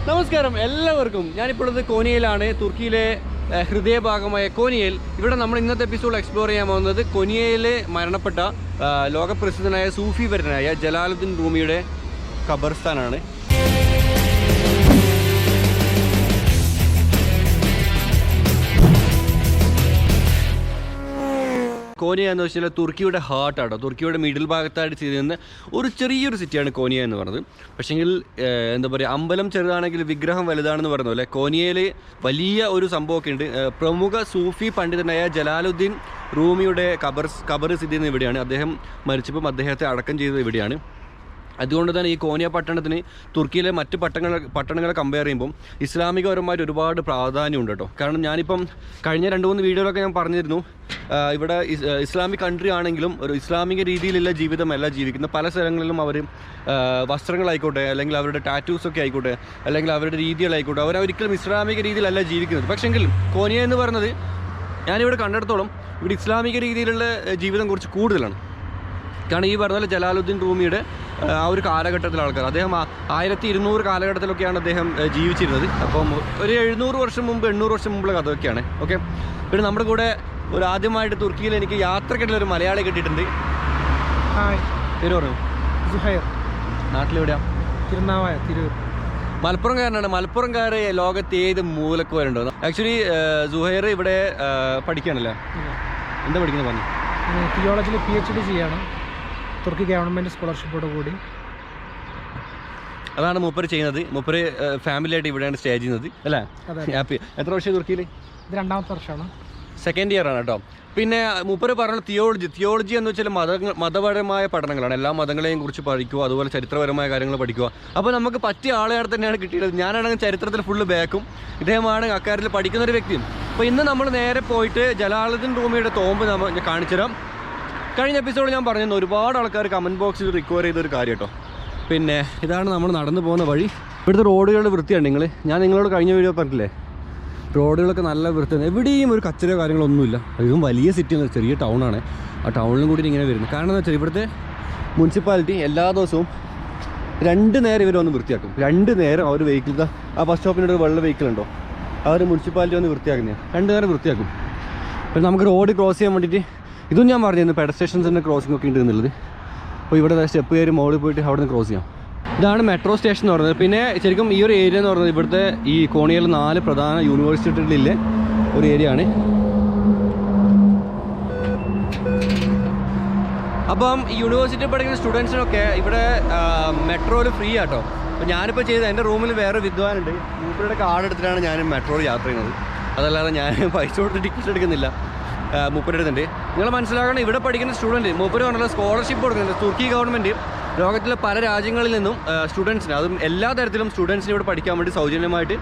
നമസ്കാരം എല്ലാവർക്കും. ഞാനിപ്പോഴത് കോനിയയിലാണ്, തുർക്കിയിലെ ഹൃദയഭാഗമായ കോനിയയിൽ. ഇവിടെ നമ്മൾ ഇന്നത്തെ എപ്പിസോഡ് എക്സ്പ്ലോർ ചെയ്യാൻ പോകുന്നത് കോനിയയിലെ മരണപ്പെട്ട ലോകപ്രസിദ്ധനായ സൂഫി വര്യനായ ജലാലുദ്ദീൻ റൂമിയുടെ ഖബർസ്ഥാനാണ്. കോനിയ എന്ന് വെച്ചാൽ തുർക്കിയുടെ ഹാർട്ടാട്ടോ, തുർക്കിയുടെ മിഡിൽ ഭാഗത്തായിട്ട് സ്ഥിതി ചെയ്യുന്ന ഒരു ചെറിയൊരു സിറ്റിയാണ് കോനിയ എന്ന് പറയുന്നത്. പക്ഷേങ്കിൽ എന്താ പറയുക, അമ്പലം ചെറുതാണെങ്കിൽ വിഗ്രഹം വലുതാണെന്ന് പറയുന്നത് പോലെ കോനിയയിൽ വലിയ ഒരു സംഭവമൊക്കെ ഉണ്ട്. പ്രമുഖ സൂഫി പണ്ഡിതനായ ജലാലുദ്ദീൻ റൂമിയുടെ ഖബർ സ്ഥിതി ചെയ്യുന്ന ഇവിടെയാണ്. അദ്ദേഹം മരിച്ചപ്പം അദ്ദേഹത്തെ അടക്കം ചെയ്തത് ഇവിടെയാണ്. അതുകൊണ്ട് തന്നെ ഈ കോനിയ പട്ടണത്തിന് തുർക്കിയിലെ മറ്റ് പട്ടണങ്ങളെ കമ്പയർ ചെയ്യുമ്പം ഇസ്ലാമികപരമായിട്ട് ഒരുപാട് പ്രാധാന്യമുണ്ട് കേട്ടോ. കാരണം ഞാനിപ്പം കഴിഞ്ഞ 2-3 വീഡിയോയിലൊക്കെ ഞാൻ പറഞ്ഞിരുന്നു, ഇവിടെ ഇസ്ലാമിക് കൺട്രി ആണെങ്കിലും ഒരു ഇസ്ലാമിക രീതിയിലുള്ള ജീവിതമല്ല ജീവിക്കുന്നത്. പല സ്ഥലങ്ങളിലും അവർ വസ്ത്രങ്ങളായിക്കോട്ടെ, അല്ലെങ്കിൽ അവരുടെ ടാറ്റൂസൊക്കെ ആയിക്കോട്ടെ, അല്ലെങ്കിൽ അവരുടെ രീതികളായിക്കോട്ടെ, അവരൊരിക്കലും ഇസ്ലാമിക രീതിയിലല്ല ജീവിക്കുന്നത്. പക്ഷെങ്കിൽ കോനിയ എന്ന് പറയുന്നത് ഞാനിവിടെ കണ്ടിടത്തോളം ഇവിടെ ഇസ്ലാമിക രീതിയിലുള്ള ജീവിതം കുറച്ച് കൂടുതലാണ്. കാരണം ഈ പറഞ്ഞ പോലെ ജലാലുദ്ദീൻ റൂമിയുടെ ആ ഒരു കാലഘട്ടത്തിലെ ആൾക്കാർ, അദ്ദേഹം 1200 കാലഘട്ടത്തിലൊക്കെയാണ് അദ്ദേഹം ജീവിച്ചിരുന്നത്. അപ്പം ഒരു 700 വർഷം മുമ്പ് 800 വർഷം മുമ്പുള്ള കഥയൊക്കെയാണ്. ഓക്കെ, പിന്നെ നമ്മുടെ കൂടെ ഒരു ആദ്യമായിട്ട് തുർക്കിയിൽ എനിക്ക് യാത്രക്കിടയിൽ ഒരു മലയാളി കിട്ടിയിട്ടുണ്ട്. പേര് പറഞ്ഞു? സുഹൈർ. നാട്ടിലെവിടെയാണ്? തിരൂർ. മലപ്പുറംകാരനാണ്. മലപ്പുറംകാരെ ലോകത്ത് ഏത് മൂലക്ക് വരുന്നുണ്ടോ? ആക്ച്വലി സുഹൈർ ഇവിടെ പഠിക്കുകയാണല്ലേ? എന്താ പഠിക്കുന്നത് പറഞ്ഞു? തിയോളജിയിൽ PhD ചെയ്യാണ്, തുർക്കി ഗവൺമെൻറ് സ്കോളർഷിപ്പോട് കൂടി. അതാണ് മൂപ്പര് ചെയ്യുന്നത്. മൂപ്പര് ഫാമിലിയായിട്ട് ഇവിടെയാണ് സ്റ്റേ ചെയ്യുന്നത് അല്ലേ? ഹാപ്പി. എത്ര വർഷം തുർക്കിയിൽ? ഇത് 2ാമത്തെ വർഷമാണ്, 2nd ഇയർ ആണ് കേട്ടോ. പിന്നെ മൂപ്പര് പറഞ്ഞ തിയോളജി എന്ന് വെച്ചാൽ മതപരമായ പഠനങ്ങളാണ്. എല്ലാ മതങ്ങളെയും കുറിച്ച് പഠിക്കുക, അതുപോലെ ചരിത്രപരമായ കാര്യങ്ങൾ പഠിക്കുക. അപ്പോൾ നമുക്ക് പറ്റിയ ആളുകാരെ തന്നെയാണ് കിട്ടിയത്. ഞാനാണെങ്കിൽ ചരിത്രത്തിൽ ഫുള്ള് ബാക്കും, ഇദ്ദേഹമാണ് അക്കാര്യത്തിൽ പഠിക്കുന്ന ഒരു വ്യക്തിയും. അപ്പോൾ ഇന്ന് നമ്മൾ നേരെ പോയിട്ട് ജലാലുദ്ദീൻ റൂമിയുടെ തോമ്പ് ഞാൻ കാണിച്ചുതരാം. കഴിഞ്ഞ എപ്പിസോഡിൽ ഞാൻ പറഞ്ഞിരുന്നു, ഒരുപാട് ആൾക്കാർ കമൻറ്റ് ബോക്സിൽ റിക്വയർ ചെയ്തൊരു കാര്യം കേട്ടോ. പിന്നെ ഇതാണ് നമ്മൾ നടന്നു പോകുന്ന വഴി. ഇവിടുത്തെ റോഡുകളുടെ വൃത്തിയാണ് ഞാൻ നിങ്ങളോട് കഴിഞ്ഞ വീഡിയോ പറഞ്ഞില്ലേ, റോഡുകളൊക്കെ നല്ല വൃത്തിയാണ്. എവിടെയും ഒരു കച്ചറയോ കാര്യങ്ങളൊന്നുമില്ല. ഇതും വലിയ സിറ്റിയാണ്, ചെറിയ ടൗണാണ്. ആ ടൗണിലും കൂടി ഇങ്ങനെ വരുന്നത്. കാരണം എന്ന് വെച്ചാൽ ഇവിടുത്തെ മുനിസിപ്പാലിറ്റി എല്ലാ ദിവസവും 2 നേരം ഇവർ വന്ന് വൃത്തിയാക്കും. 2 നേരം അവർ വെഹിക്കിൾ, ആ ബസ് സ്റ്റോപ്പിൻ്റെ ഒരു വെള്ള വെഹിക്കിൾ ഉണ്ടോ, അവർ മുനിസിപ്പാലിറ്റി വന്ന് വൃത്തിയാക്കുന്നതാണ്. 2 നേരം വൃത്തിയാക്കും. പിന്നെ നമുക്ക് റോഡ് ക്രോസ് ചെയ്യാൻ വേണ്ടിയിട്ട് ഇതും ഞാൻ പറഞ്ഞിരുന്നു, പെഡസ്ട്രേഷൻസിൻ്റെ ക്രോസിംഗ് ഒക്കെ ഉണ്ട് എന്നുള്ളത്. അപ്പോൾ ഇവിടെ സ്റ്റെപ്പ് കയറി മുകളിൽ പോയിട്ട് അവിടെ നിന്ന് ക്രോസ് ചെയ്യാം. ഇതാണ് മെട്രോ സ്റ്റേഷൻ എന്ന് പറയുന്നത്. പിന്നെ ശരിക്കും ഈ ഒരു ഏരിയ എന്ന് പറയുന്നത് ഇവിടുത്തെ ഈ കോണിയയിൽ 4 പ്രധാന യൂണിവേഴ്സിറ്റികളിലെ ഒരു ഏരിയ ആണ്. അപ്പം ഈ യൂണിവേഴ്സിറ്റി പഠിക്കുന്ന സ്റ്റുഡൻസിനൊക്കെ ഇവിടെ മെട്രോയിൽ ഫ്രീ ആട്ടോ. അപ്പോൾ ഞാനിപ്പോൾ ചെയ്തത്, എൻ്റെ റൂമിൽ വേറെ വിദ്വാനുണ്ട്, മൂപ്പരുടെ കാർഡ് എടുത്തിട്ടാണ് ഞാൻ മെട്രോയിൽ യാത്ര ചെയ്യുന്നത്. അതല്ലാതെ ഞാൻ പൈസ കൊടുത്ത് ടിക്കറ്റ് എടുക്കുന്നില്ല, മൂപ്പരുടെ അടുത്തുണ്ട്. നിങ്ങൾ മനസ്സിലാക്കണം, ഇവിടെ പഠിക്കുന്ന സ്റ്റുഡൻറ്റ് മൂപ്പര് പറഞ്ഞാൽ സ്കോളർഷിപ്പ് കൊടുക്കുന്നുണ്ട്. തുർക്കി ഗവൺമെൻറ് ലോകത്തിലെ പല രാജ്യങ്ങളിൽ നിന്നും സ്റ്റുഡൻസിന്, അതും എല്ലാ തരത്തിലും സ്റ്റുഡൻസിന് ഇവിടെ പഠിക്കാൻ വേണ്ടി സൗജന്യമായിട്ട്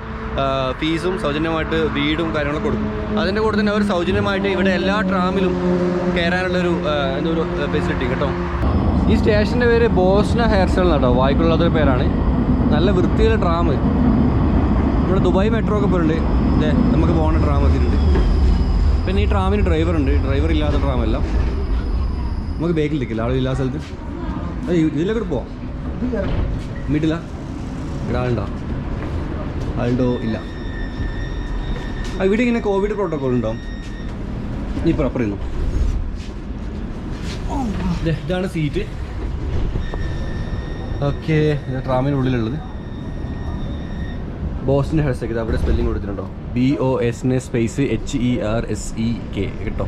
ഫീസും സൗജന്യമായിട്ട് വീടും കാര്യങ്ങളൊക്കെ കൊടുക്കും. അതിൻ്റെ കൂടെ തന്നെ അവർ സൗജന്യമായിട്ട് ഇവിടെ എല്ലാ ട്രാമിലും കയറാനുള്ളൊരു എന്തൊരു ഫെസിലിറ്റി കേട്ടോ. ഈ സ്റ്റേഷൻ്റെ പേര് ബോസ്ന ഹെയർസ്റ്റൈൽ എന്നാട്ടോ, വായിക്കുള്ളതൊരു പേരാണ്. നല്ല വൃത്തിയുള്ള ട്രാം. ഇവിടെ ദുബായ് മെട്രോ ഒക്കെ പോലുണ്ട്. നമുക്ക് പോകുന്ന ട്രാം എത്തിയിട്ടുണ്ട്. പിന്നെ ഈ ട്രാമിന് ഡ്രൈവറുണ്ട്. ഡ്രൈവർ ഇല്ലാത്ത ട്രാമല്ല, നമുക്ക് ബേക്കിൽ നിൽക്കില്ല ആളില്ലാത്ത സ്ഥലത്ത്. ഇതിലൊക്കെ പോവാം. മിഡിലാ ഇവിടെ ആളുണ്ടോ? ആളുണ്ടോ? ഇല്ല. ഇവിടെ ഇങ്ങനെ കോവിഡ് പ്രോട്ടോക്കോൾ ഉണ്ടാവും. നീ പ്രോപ്പർ ചെയ്യുന്നു. ഇതാണ് സീറ്റ്. ഓക്കെ, ട്രാമിൻ്റെ ഉള്ളിലുള്ളത് ബോസ്ന ഹെർസെക്. അവിടെ സ്പെല്ലിംഗ് കൊടുത്തിട്ടുണ്ടോ? BOSN സ്പേസ് HERSEK കേട്ടോ.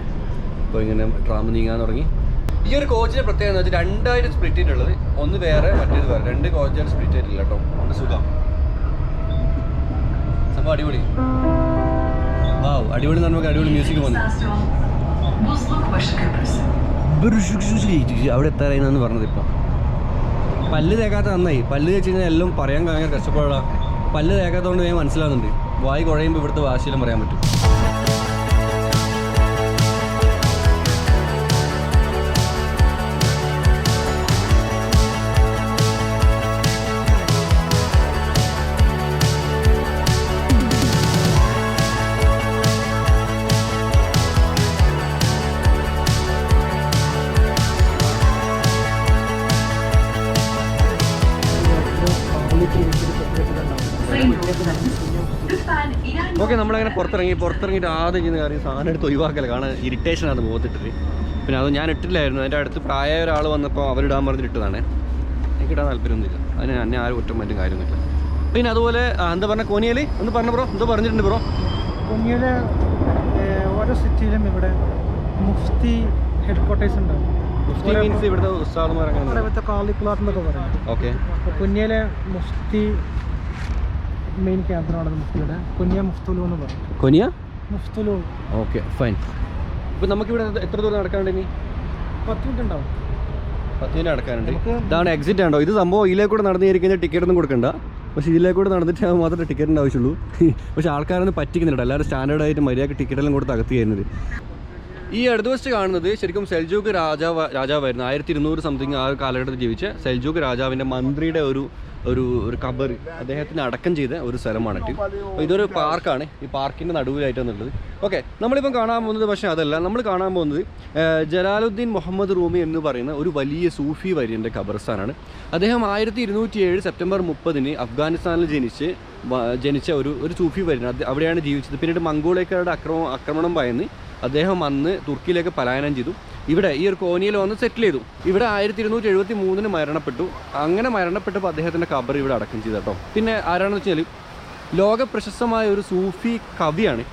അപ്പോൾ ഇങ്ങനെ ട്രാം നീങ്ങാൻ തുടങ്ങി. ഈ ഒരു കോച്ചിൻ്റെ പ്രത്യേകത എന്ന് വെച്ചാൽ 2ആയിട്ട് സ്പ്ലിറ്റ് ചെയ്തിട്ടുള്ളത്. ഒന്ന് വേറെ, മറ്റേത് വേറെ. 2 കോച്ചായിട്ട് സ്പ്ലിറ്റ് ചെയ്തിട്ടില്ല കേട്ടോ. അതുകൊണ്ട് സുഖം. സംഭവം അടിപൊളി. അടിപൊളി എന്ന് പറഞ്ഞാൽ അടിപൊളി മ്യൂസിക് വന്നു. അവിടെ എത്താറായെന്നാണ് പറഞ്ഞത്. ഇപ്പോൾ പല്ല് തേക്കാത്ത നന്നായി. പല്ല് തേച്ച് കഴിഞ്ഞാൽ എല്ലാം പറയാൻ ഭയങ്കര കഷ്ടപ്പാടാണ്. പല്ല് തേക്കാത്തതുകൊണ്ട് ഞാൻ മനസ്സിലാകുന്നുണ്ട്. വായി കുഴയുമ്പോൾ ഇവിടുത്തെ ഭാഷയിലും പറയാൻ പറ്റും. ഓക്കെ, നമ്മളങ്ങനെ പുറത്തിറങ്ങിയിട്ട് ആദ്യം ചെയ്യുന്ന കാര്യം സാധനം എടുത്ത് ഒഴിവാക്കല. കാരണം ഇറിറ്റേഷനാണ് മുഖത്തിട്ടിട്ട്. പിന്നെ അത് ഞാൻ ഇട്ടില്ലായിരുന്നു. എൻ്റെ അടുത്ത് പ്രായമായ ഒരാൾ വന്നപ്പോൾ അവരിടാൻ പറഞ്ഞിട്ട് ഇട്ടതാണ്. എനിക്കിടാൻ താല്പര്യമൊന്നുമില്ല. അതിന് എന്നെ ആരും കുറ്റം പറ്റും കാര്യമൊന്നുമില്ല. പിന്നെ അതുപോലെ എന്താ പറഞ്ഞ കോന്നിയൽ ഒന്ന് പറഞ്ഞ ബ്രോ, എന്തോ പറഞ്ഞിട്ടുണ്ട് ബ്രോ? കോന്നിയയിലെ ഓരോ സിറ്റിയിലും ഇവിടെ മുഫ്തി ഹെഡ് ക്വാർട്ടേഴ്സ് ഉണ്ടാവും. മുഫ്തി മീൻസ് ഇവിടുത്തെ ഉസ്താദുമാരൊക്കെ ഇവിടുത്തെ കാളിക്കുളാർ എന്നൊക്കെ പറയും. ഓക്കെ. കുഞ്ഞിയിലെ മുഫ്തി മെയിൻ ക്യാമ്പറാണ് മുഫ്തിയുടെ. കുഞ്ഞിയ മുഫ്തുലു എന്ന് പറയും. കൊനിയ മുഫ്തുലു. Okay, fine. ഇപ്പം നമുക്കിവിടെ എത്ര ദൂരം നടക്കാനുണ്ട്? ഇനി 10 മിനിറ്റ് ഉണ്ടാവും. 10 മിനിറ്റ് നടക്കാനുണ്ട്. ഇതാണ് എക്സിറ്റ് ആണോ ഇത്? സംഭവം ഇതിലേക്കൂടെ നടന്നു കഴിഞ്ഞാൽ ടിക്കറ്റ് ഒന്നും കൊടുക്കണ്ട. പക്ഷേ ഇതിലേക്കൂടെ നടന്നിട്ട് മാത്രമേ ടിക്കറ്റിൻ്റെ ആവശ്യമുള്ളൂ. പക്ഷേ ആൾക്കാരൊന്നും പറ്റിക്കുന്നുണ്ട്. എല്ലാവരും സ്റ്റാൻഡേർഡായിട്ട് മര്യാദക്ക് ടിക്കറ്റെല്ലാം കൊടുത്ത് അകത്ത് ചെയ്യുന്നത്. ഈ അടുത്ത വശത്ത് കാണുന്നത് ശരിക്കും സെൽജൂക്ക് രാജാവായിരുന്നു. 1200 സംതിങ് ആ കാലഘട്ടത്തിൽ ജീവിച്ച സെൽജൂക്ക് രാജാവിൻ്റെ മന്ത്രിയുടെ ഒരു ഖബർ അദ്ദേഹത്തിന് അടക്കം ചെയ്ത ഒരു സ്ഥലമാണ്. ഇതൊരു പാർക്കാണ്. ഈ പാർക്കിൻ്റെ നടുവിലായിട്ടാണുള്ളത്. ഓക്കെ, നമ്മളിപ്പം കാണാൻ പോകുന്നത് പക്ഷേ അതല്ല. നമ്മൾ കാണാൻ പോകുന്നത് ജലാലുദ്ദീൻ മുഹമ്മദ് റൂമി എന്ന് പറയുന്ന ഒരു വലിയ സൂഫി വര്യൻ്റെ ഖബർസ്ഥാനാണ്. അദ്ദേഹം 1207 സെപ്റ്റംബർ 30 അഫ്ഗാനിസ്ഥാനിൽ ജനിച്ച ഒരു സൂഫി വര്യൻ. അവിടെയാണ് ജീവിച്ചത്. പിന്നീട് മംഗോളിയക്കാരുടെ ആക്രമണം ഭയന്ന് അദ്ദേഹം അന്ന് തുർക്കിയിലേക്ക് പലായനം ചെയ്തു. ഇവിടെ ഈ ഒരു കോന്നിയിൽ വന്ന് സെറ്റിൽ ചെയ്തു. ഇവിടെ 1273 മരണപ്പെട്ടു. അങ്ങനെ മരണപ്പെട്ടപ്പോൾ അദ്ദേഹത്തിൻ്റെ ഖബർ ഇവിടെ അടക്കം ചെയ്തു കേട്ടോ. പിന്നെ ആരാണെന്ന് വെച്ചാൽ ലോക പ്രശസ്തമായ ഒരു സൂഫി കവിയാണ്.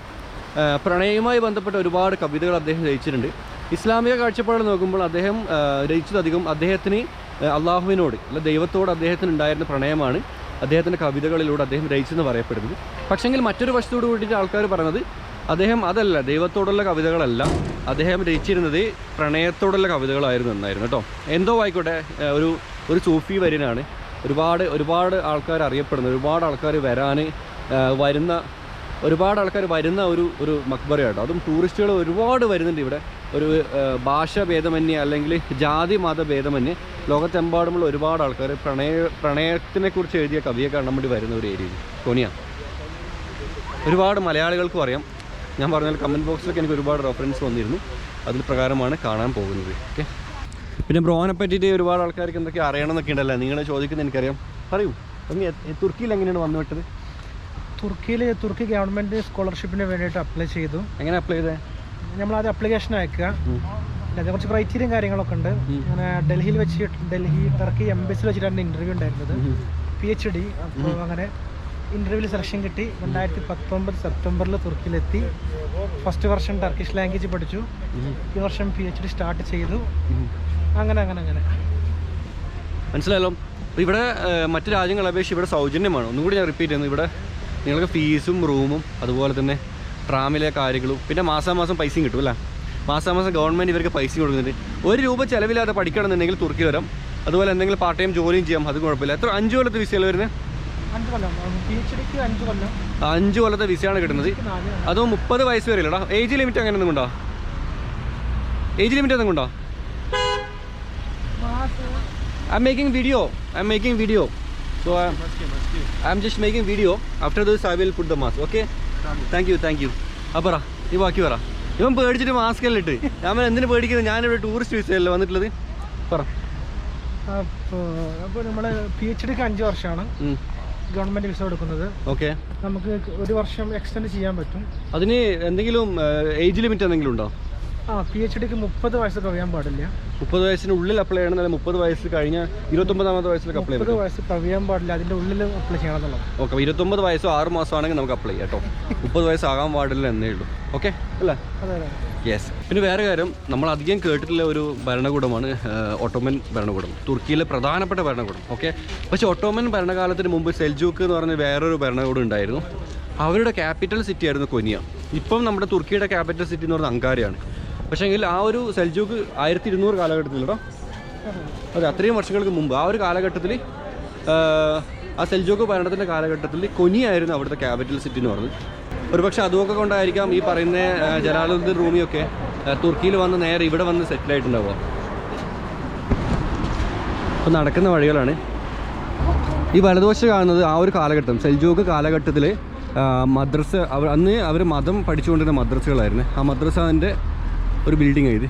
പ്രണയവുമായി ബന്ധപ്പെട്ട ഒരുപാട് കവിതകൾ അദ്ദേഹം രചിച്ചിട്ടുണ്ട്. ഇസ്ലാമിക കാഴ്ചപ്പാട് നോക്കുമ്പോൾ അദ്ദേഹം രചിച്ചതധികം അദ്ദേഹത്തിന് അള്ളാഹുവിനോട് അല്ല ദൈവത്തോട് അദ്ദേഹത്തിന് ഉണ്ടായിരുന്ന പ്രണയമാണ് അദ്ദേഹത്തിൻ്റെ കവിതകളിലൂടെ അദ്ദേഹം രചിച്ചെന്ന് പറയപ്പെടുന്നത്. പക്ഷെങ്കിൽ മറ്റൊരു വശത്തോട് കൂടിയിട്ട് ആൾക്കാർ പറയുന്നത് അദ്ദേഹം അതല്ല, ദൈവത്തോടുള്ള കവിതകളല്ല, അദ്ദേഹം രചിച്ചിരുന്നത് പ്രണയത്തോടുള്ള കവിതകളായിരുന്നു എന്നായിരുന്നു കേട്ടോ. എന്തോ ആയിക്കോട്ടെ, ഒരു സൂഫി വര്യനാണ്. ഒരുപാട് ആൾക്കാർ അറിയപ്പെടുന്ന, ഒരുപാട് ആൾക്കാർ വരുന്ന ഒരു മക്ബറയാട്ടോ. അതും ടൂറിസ്റ്റുകൾ ഒരുപാട് വരുന്നുണ്ട് ഇവിടെ. ഒരു ഭാഷ ഭേദമന്യേ അല്ലെങ്കിൽ ജാതി മത ഭേദമന്യേ ലോകത്തെമ്പാടുമുള്ള ഒരുപാട് ആൾക്കാർ പ്രണയത്തിനെക്കുറിച്ച് എഴുതിയ കവിയെ കാണാൻ വേണ്ടി വരുന്ന ഒരു ഏരിയ കോന്നിയ. ഒരുപാട് മലയാളികൾക്കും അറിയാം. ഞാൻ പറഞ്ഞാൽ കമൻറ്റ് ബോക്സിലൊക്കെ എനിക്ക് ഒരുപാട് റെഫറൻസ് വന്നിരുന്നു. അതിൽ പ്രകാരമാണ് കാണാൻ പോകുന്നത്. ഓക്കെ, പിന്നെ ബ്രോനെ പറ്റിയിട്ട് ഒരുപാട് ആൾക്കാർക്ക് എന്തൊക്കെ അറിയണമെന്നൊക്കെ ഉണ്ടല്ലോ. നിങ്ങൾ ചോദിക്കുന്നത് എനിക്കറിയാം. പറയൂ, തുർക്കിയിൽ എങ്ങനെയാണ് വന്നു വിട്ടത്? തുർക്കി ഗവൺമെൻറ് സ്കോളർഷിപ്പിന് വേണ്ടിയിട്ട് അപ്ലൈ ചെയ്തു. എങ്ങനെ അപ്ലൈ ചെയ്തത്? നമ്മളാദ്യം അപ്ലിക്കേഷൻ അയക്കുക. അതിന് കുറച്ച് ക്രൈറ്റീരിയയും കാര്യങ്ങളൊക്കെ ഉണ്ട്. അങ്ങനെ ഡൽഹി ടർക്കി എംബസിയിൽ വെച്ചിട്ടാണ് ഇൻ്റർവ്യൂ ഉണ്ടായിരുന്നത്. PhD. അപ്പോൾ അങ്ങനെ ഇൻ്റർവ്യൂവിൽ സെലക്ഷൻ കിട്ടി. 2019 സെപ്റ്റംബറിൽ തുർക്കിയിലെത്തി. ഫസ്റ്റ് വർഷം ടർക്കിഷ് ലാംഗ്വേജ് പഠിച്ചു. ഈ വർഷം PhD സ്റ്റാർട്ട് ചെയ്തു. അങ്ങനെ മനസ്സിലായല്ലോ. ഇവിടെ മറ്റു രാജ്യങ്ങളെ അപേക്ഷിച്ച് ഇവിടെ സൗജന്യമാണ്. ഒന്നും കൂടി ഞാൻ റിപ്പീറ്റ് ചെയ്യുന്നു. ഇവിടെ നിങ്ങൾക്ക് ഫീസും റൂമും അതുപോലെ തന്നെ ട്രാമിലെ കാര്യങ്ങളും പിന്നെ മാസാമാസം പൈസയും കിട്ടും അല്ലേ. മാസാമാസം ഗവൺമെൻറ് ഇവർക്ക് പൈസ കൊടുക്കുന്നുണ്ട്. 1 രൂപ ചിലവില്ലാതെ പഠിക്കണമെന്നുണ്ടെങ്കിൽ തുർക്കി വരാം. അതുപോലെ എന്തെങ്കിലും പാർട്ട് ടൈം ജോലിയും ചെയ്യാം. അത് കുഴപ്പമില്ല. എത്ര 5 കൊല്ലത്തെ വിസയല്ലേ വരുന്നത്? 5 കൊല്ലത്തെ വിസയാണ് കിട്ടുന്നത്. അതും 30 വയസ്സ് വരെ ഇല്ലടാ. ഏജ് ലിമിറ്റ് അങ്ങനെ ഒന്നും ഉണ്ടോ? ഏജ് ലിമിറ്റ് ഒന്നും ഉണ്ടോ? I'm making video. So I'm just making video. After this I will put the mask. Okay? Thank you. അപ്പറ ഈ ബാക്കി പറ. ഇവൻ പേടിച്ചിട്ട് മാസ്ക് എല്ലാം ഇട്ട്. ഞാൻ എന്തിനു പേടിക്കുന്നത്? ഞാനിവിടെ ടൂറിസ്റ്റ് വിസയല്ലേ വന്നിട്ടുള്ളത്. പറ. അപ്പോൾ നമ്മൾ PhDക്ക് 5 വർഷമാണ് ഗവൺമെൻറ് വിസ കൊടുക്കുന്നത്. ഓക്കെ, നമുക്ക് 1 വർഷം എക്സ്റ്റെൻഡ് ചെയ്യാൻ പറ്റും. അതിന് എന്തെങ്കിലും ഏജ് ലിമിറ്റ് എന്തെങ്കിലും ഉണ്ടോ? PhDക്ക് 30 വയസ്സ് കവിയാൻ പാടില്ല. 30 വയസ്സിനുള്ളിൽ അപ്ലൈ ചെയ്യണം. 30 വയസ്സ് കഴിഞ്ഞ 29ാമത്തെ വയസ്സിലൊക്കെ അപ്ലൈ ചെയ്യാം. 30 വയസ്സ് കവിയാൻ പാടില്ല, അതിൻ്റെ ഉള്ളിൽ അപ്ലൈ ചെയ്യണം എന്നുള്ളത്. ഓക്കെ, 29 വയസ്സോ 6 മാസമാണെങ്കിൽ നമുക്ക് അപ്ലൈ ചെയ്യാം കേട്ടോ. 30 വയസ്സാകാൻ പാടില്ല എന്നേ ഉള്ളൂ. ഓക്കെ അല്ലേ? അതെ. യെസ്. പിന്നെ വേറെ കാര്യം, നമ്മൾ അധികം കേട്ടിട്ടുള്ള ഒരു ഭരണകൂടമാണ് ഒട്ടോമൻ ഭരണകൂടം, തുർക്കിയിലെ പ്രധാനപ്പെട്ട ഭരണകൂടം. ഓക്കെ, പക്ഷേ ഒട്ടോമൻ ഭരണകാലത്തിന് മുമ്പ് സെൽജൂക്ക് എന്ന് പറഞ്ഞ വേറൊരു ഭരണകൂടം ഉണ്ടായിരുന്നു. അവരുടെ ക്യാപിറ്റൽ സിറ്റി ആയിരുന്നു കൊനിയ. ഇപ്പം നമ്മുടെ തുർക്കിയുടെ ക്യാപിറ്റൽ സിറ്റി എന്ന് പറഞ്ഞാൽ അങ്കാരയാണ്. പക്ഷേങ്കിൽ ആ ഒരു സെൽജൂക്ക് 1200 കാലഘട്ടത്തിലോ അതെ, അത്രയും വർഷങ്ങൾക്ക് മുമ്പ് ആ ഒരു കാലഘട്ടത്തിൽ ആ സെൽജൂക്ക് ഭരണത്തിൻ്റെ കാലഘട്ടത്തിൽ കൊനിയായിരുന്നു അവിടുത്തെ ക്യാപിറ്റൽ സിറ്റി എന്ന് പറഞ്ഞത്. ഒരുപക്ഷെ അതുമൊക്കെ കൊണ്ടായിരിക്കാം ഈ പറയുന്ന ജലാലുദ്ദീൻ റൂമിയൊക്കെ തുർക്കിയിൽ വന്ന് നേരെ ഇവിടെ വന്ന് സെറ്റിലായിട്ടുണ്ടാവുക. അപ്പോൾ നടക്കുന്ന വഴികളാണ് ഈ വലതുവശം കാണുന്നത്. ആ ഒരു കാലഘട്ടം സെൽജൂക്ക് കാലഘട്ടത്തിൽ മദ്രസ അന്ന് അവർ മതം പഠിച്ചുകൊണ്ടിരുന്ന മദ്രസകളായിരുന്നു. ആ മദ്രസൻ്റെ ഒരു ബിൽഡിംഗ് ഇത്.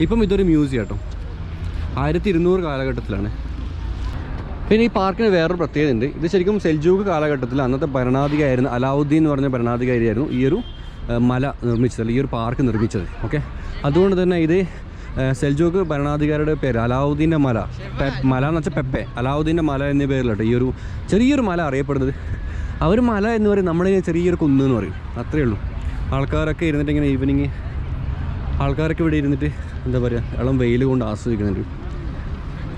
ഇപ്പം ഇതൊരു മ്യൂസിയം കേട്ടോ. 1200 കാലഘട്ടത്തിലാണ്. പിന്നെ ഈ പാർക്കിന് വേറൊരു പ്രത്യേകത ഉണ്ട്. ഇത് ശരിക്കും സെൽജൂക്ക് കാലഘട്ടത്തിൽ അന്നത്തെ ഭരണാധികാരിയായിരുന്നു അലാവുദ്ദീൻ എന്ന് പറഞ്ഞ ഭരണാധികാരിയായിരുന്നു ഈ ഒരു മല നിർമ്മിച്ചത്, ഈ ഒരു പാർക്ക് നിർമ്മിച്ചത്. ഓക്കെ, അതുകൊണ്ട് തന്നെ ഇത് സെൽജൂക്ക് ഭരണാധികാരിയുടെ പേര് അലാവുദ്ദീൻ്റെ മല, മല എന്ന് വെച്ചാൽ പെപ്പെ, അലാവുദ്ദീൻ്റെ മല എന്നീ പേരിലട്ടോ ഈ ഒരു ചെറിയൊരു മല അറിയപ്പെടുന്നത്. ആ ഒരു മല എന്ന് പറയും നമ്മുടെ ചെറിയൊരു കുന്ന് എന്ന് പറയും, അത്രയേ ഉള്ളൂ. ആൾക്കാരൊക്കെ ഇരുന്നിട്ട് ഇങ്ങനെ ഈവനിങ് ആൾക്കാരൊക്കെ ഇവിടെ ഇരുന്നിട്ട് എന്താ പറയുക ഇളം വെയിൽ കൊണ്ട് ആസ്വദിക്കുന്നുണ്ട്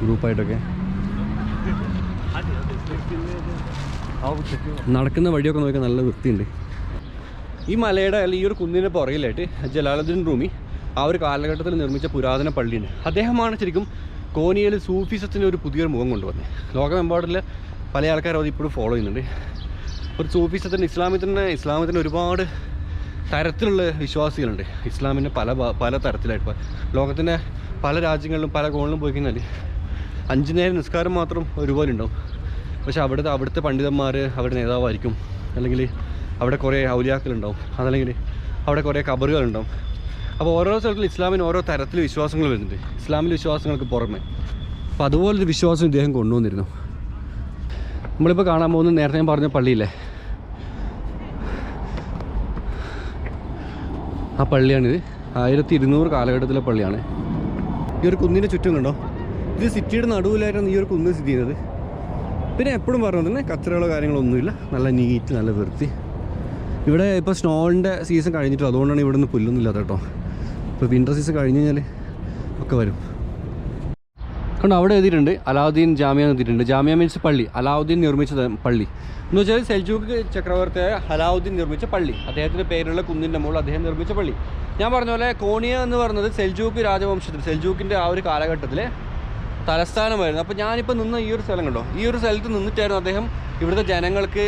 ഗ്രൂപ്പായിട്ടൊക്കെ. നടക്കുന്ന വഴിയൊക്കെ നോക്കിയാൽ നല്ല വൃത്തിയുണ്ട്. ഈ മലയുടെ അല്ലെങ്കിൽ ഈ ഒരു കുന്നിന് പുറകിലായിട്ട് ജലാലുദ്ദീൻ റൂമി ആ ഒരു കാലഘട്ടത്തിൽ നിർമ്മിച്ച പുരാതന പള്ളിയുണ്ട്. അദ്ദേഹമാണ് ശരിക്കും കോന്നിയിൽ സൂഫിസത്തിന് ഒരു പുതിയൊരു മുഖം കൊണ്ടുവന്നത്. ലോകമെമ്പാടിലെ പല ആൾക്കാരും അത് ഇപ്പോഴും ഫോളോ ചെയ്യുന്നുണ്ട്. ഒരു സൂഫിസത്തിന് ഇസ്ലാമത്തിന് ഒരുപാട് തരത്തിലുള്ള വിശ്വാസികളുണ്ട്. ഇസ്ലാമിൻ്റെ പല തരത്തിലായിട്ട് ലോകത്തിൻ്റെ പല രാജ്യങ്ങളിലും പല കോണിലും പോയി കഴിഞ്ഞാൽ 5 നേരം നിസ്കാരം മാത്രം ഒരുപോലെ ഉണ്ടാവും. പക്ഷേ അവിടുത്തെ പണ്ഡിതന്മാർ അവിടെ നേതാവായിരിക്കും, അല്ലെങ്കിൽ അവിടെ കുറേ ഔലിയാക്കളുണ്ടാവും, അതല്ലെങ്കിൽ അവിടെ കുറേ ഖബറുകളുണ്ടാവും. അപ്പോൾ ഓരോ സ്ഥലത്തും ഇസ്ലാമിന് ഓരോ തരത്തിൽ വിശ്വാസങ്ങൾ വരുന്നുണ്ട്, ഇസ്ലാമിലെ വിശ്വാസങ്ങൾക്ക് പുറമെ. അപ്പോൾ അതുപോലൊരു വിശ്വാസം ഇദ്ദേഹം കൊണ്ടുവന്നിരുന്നു. നമ്മളിപ്പോൾ കാണാൻ പോകുന്ന നേരത്തെ ഞാൻ പറഞ്ഞ പള്ളിയില്ലേ, ആ പള്ളിയാണിത്. 1200 കാലഘട്ടത്തിലെ പള്ളിയാണ്. ഈ ഒരു കുന്നിൻ്റെ ചുറ്റും കണ്ടോ, ഇത് സിറ്റിയുടെ നടുവിലായിട്ടാണ് ഈ ഒരു കുന്ന് സ്ഥിതി ചെയ്യുന്നത്. പിന്നെ എപ്പോഴും പറഞ്ഞു തന്നെ കച്ചറകളോ കാര്യങ്ങളൊന്നുമില്ല, നല്ല നീറ്റ്, നല്ല വൃത്തി. ഇവിടെ ഇപ്പോൾ സ്നോളിൻ്റെ സീസൺ കഴിഞ്ഞിട്ടില്ല, അതുകൊണ്ടാണ് ഇവിടെ നിന്ന് പുല്ലൊന്നും ഇല്ലാത്ത കേട്ടോ. ഇപ്പോൾ വിൻ്റർ സീസൺ കഴിഞ്ഞ് കഴിഞ്ഞാൽ ഒക്കെ വരും. കണ്ടോ അവിടെ എഴുതിയിട്ടുണ്ട് അലാവുദ്ദീൻ ജാമ്യ എന്ന് എഴുതിയിട്ടുണ്ട്. ജാമ്യ മീൻസ് പള്ളി, അലാവുദ്ദീൻ നിർമ്മിച്ച പള്ളി എന്ന് വെച്ചാൽ സെൽജൂക്ക് ചക്രവർത്തിയായ അലാവുദ്ദീൻ നിർമ്മിച്ച പള്ളി, അദ്ദേഹത്തിൻ്റെ പേരുള്ള കുന്നിൻ്റെ മുകളിൽ അദ്ദേഹം നിർമ്മിച്ച പള്ളി. ഞാൻ പറഞ്ഞ പോലെ കോണിയ എന്ന് പറയുന്നത് സെൽജൂക്ക് രാജവംശത്തിൽ സെൽജൂക്കിൻ്റെ ആ ഒരു കാലഘട്ടത്തിലെ തലസ്ഥാനമായിരുന്നു. അപ്പോൾ ഞാനിപ്പോൾ നിന്ന ഈ ഒരു സ്ഥലം കണ്ടോ, ഈ ഒരു സ്ഥലത്ത് നിന്നിട്ടായിരുന്നു അദ്ദേഹം ഇവിടുത്തെ ജനങ്ങൾക്ക്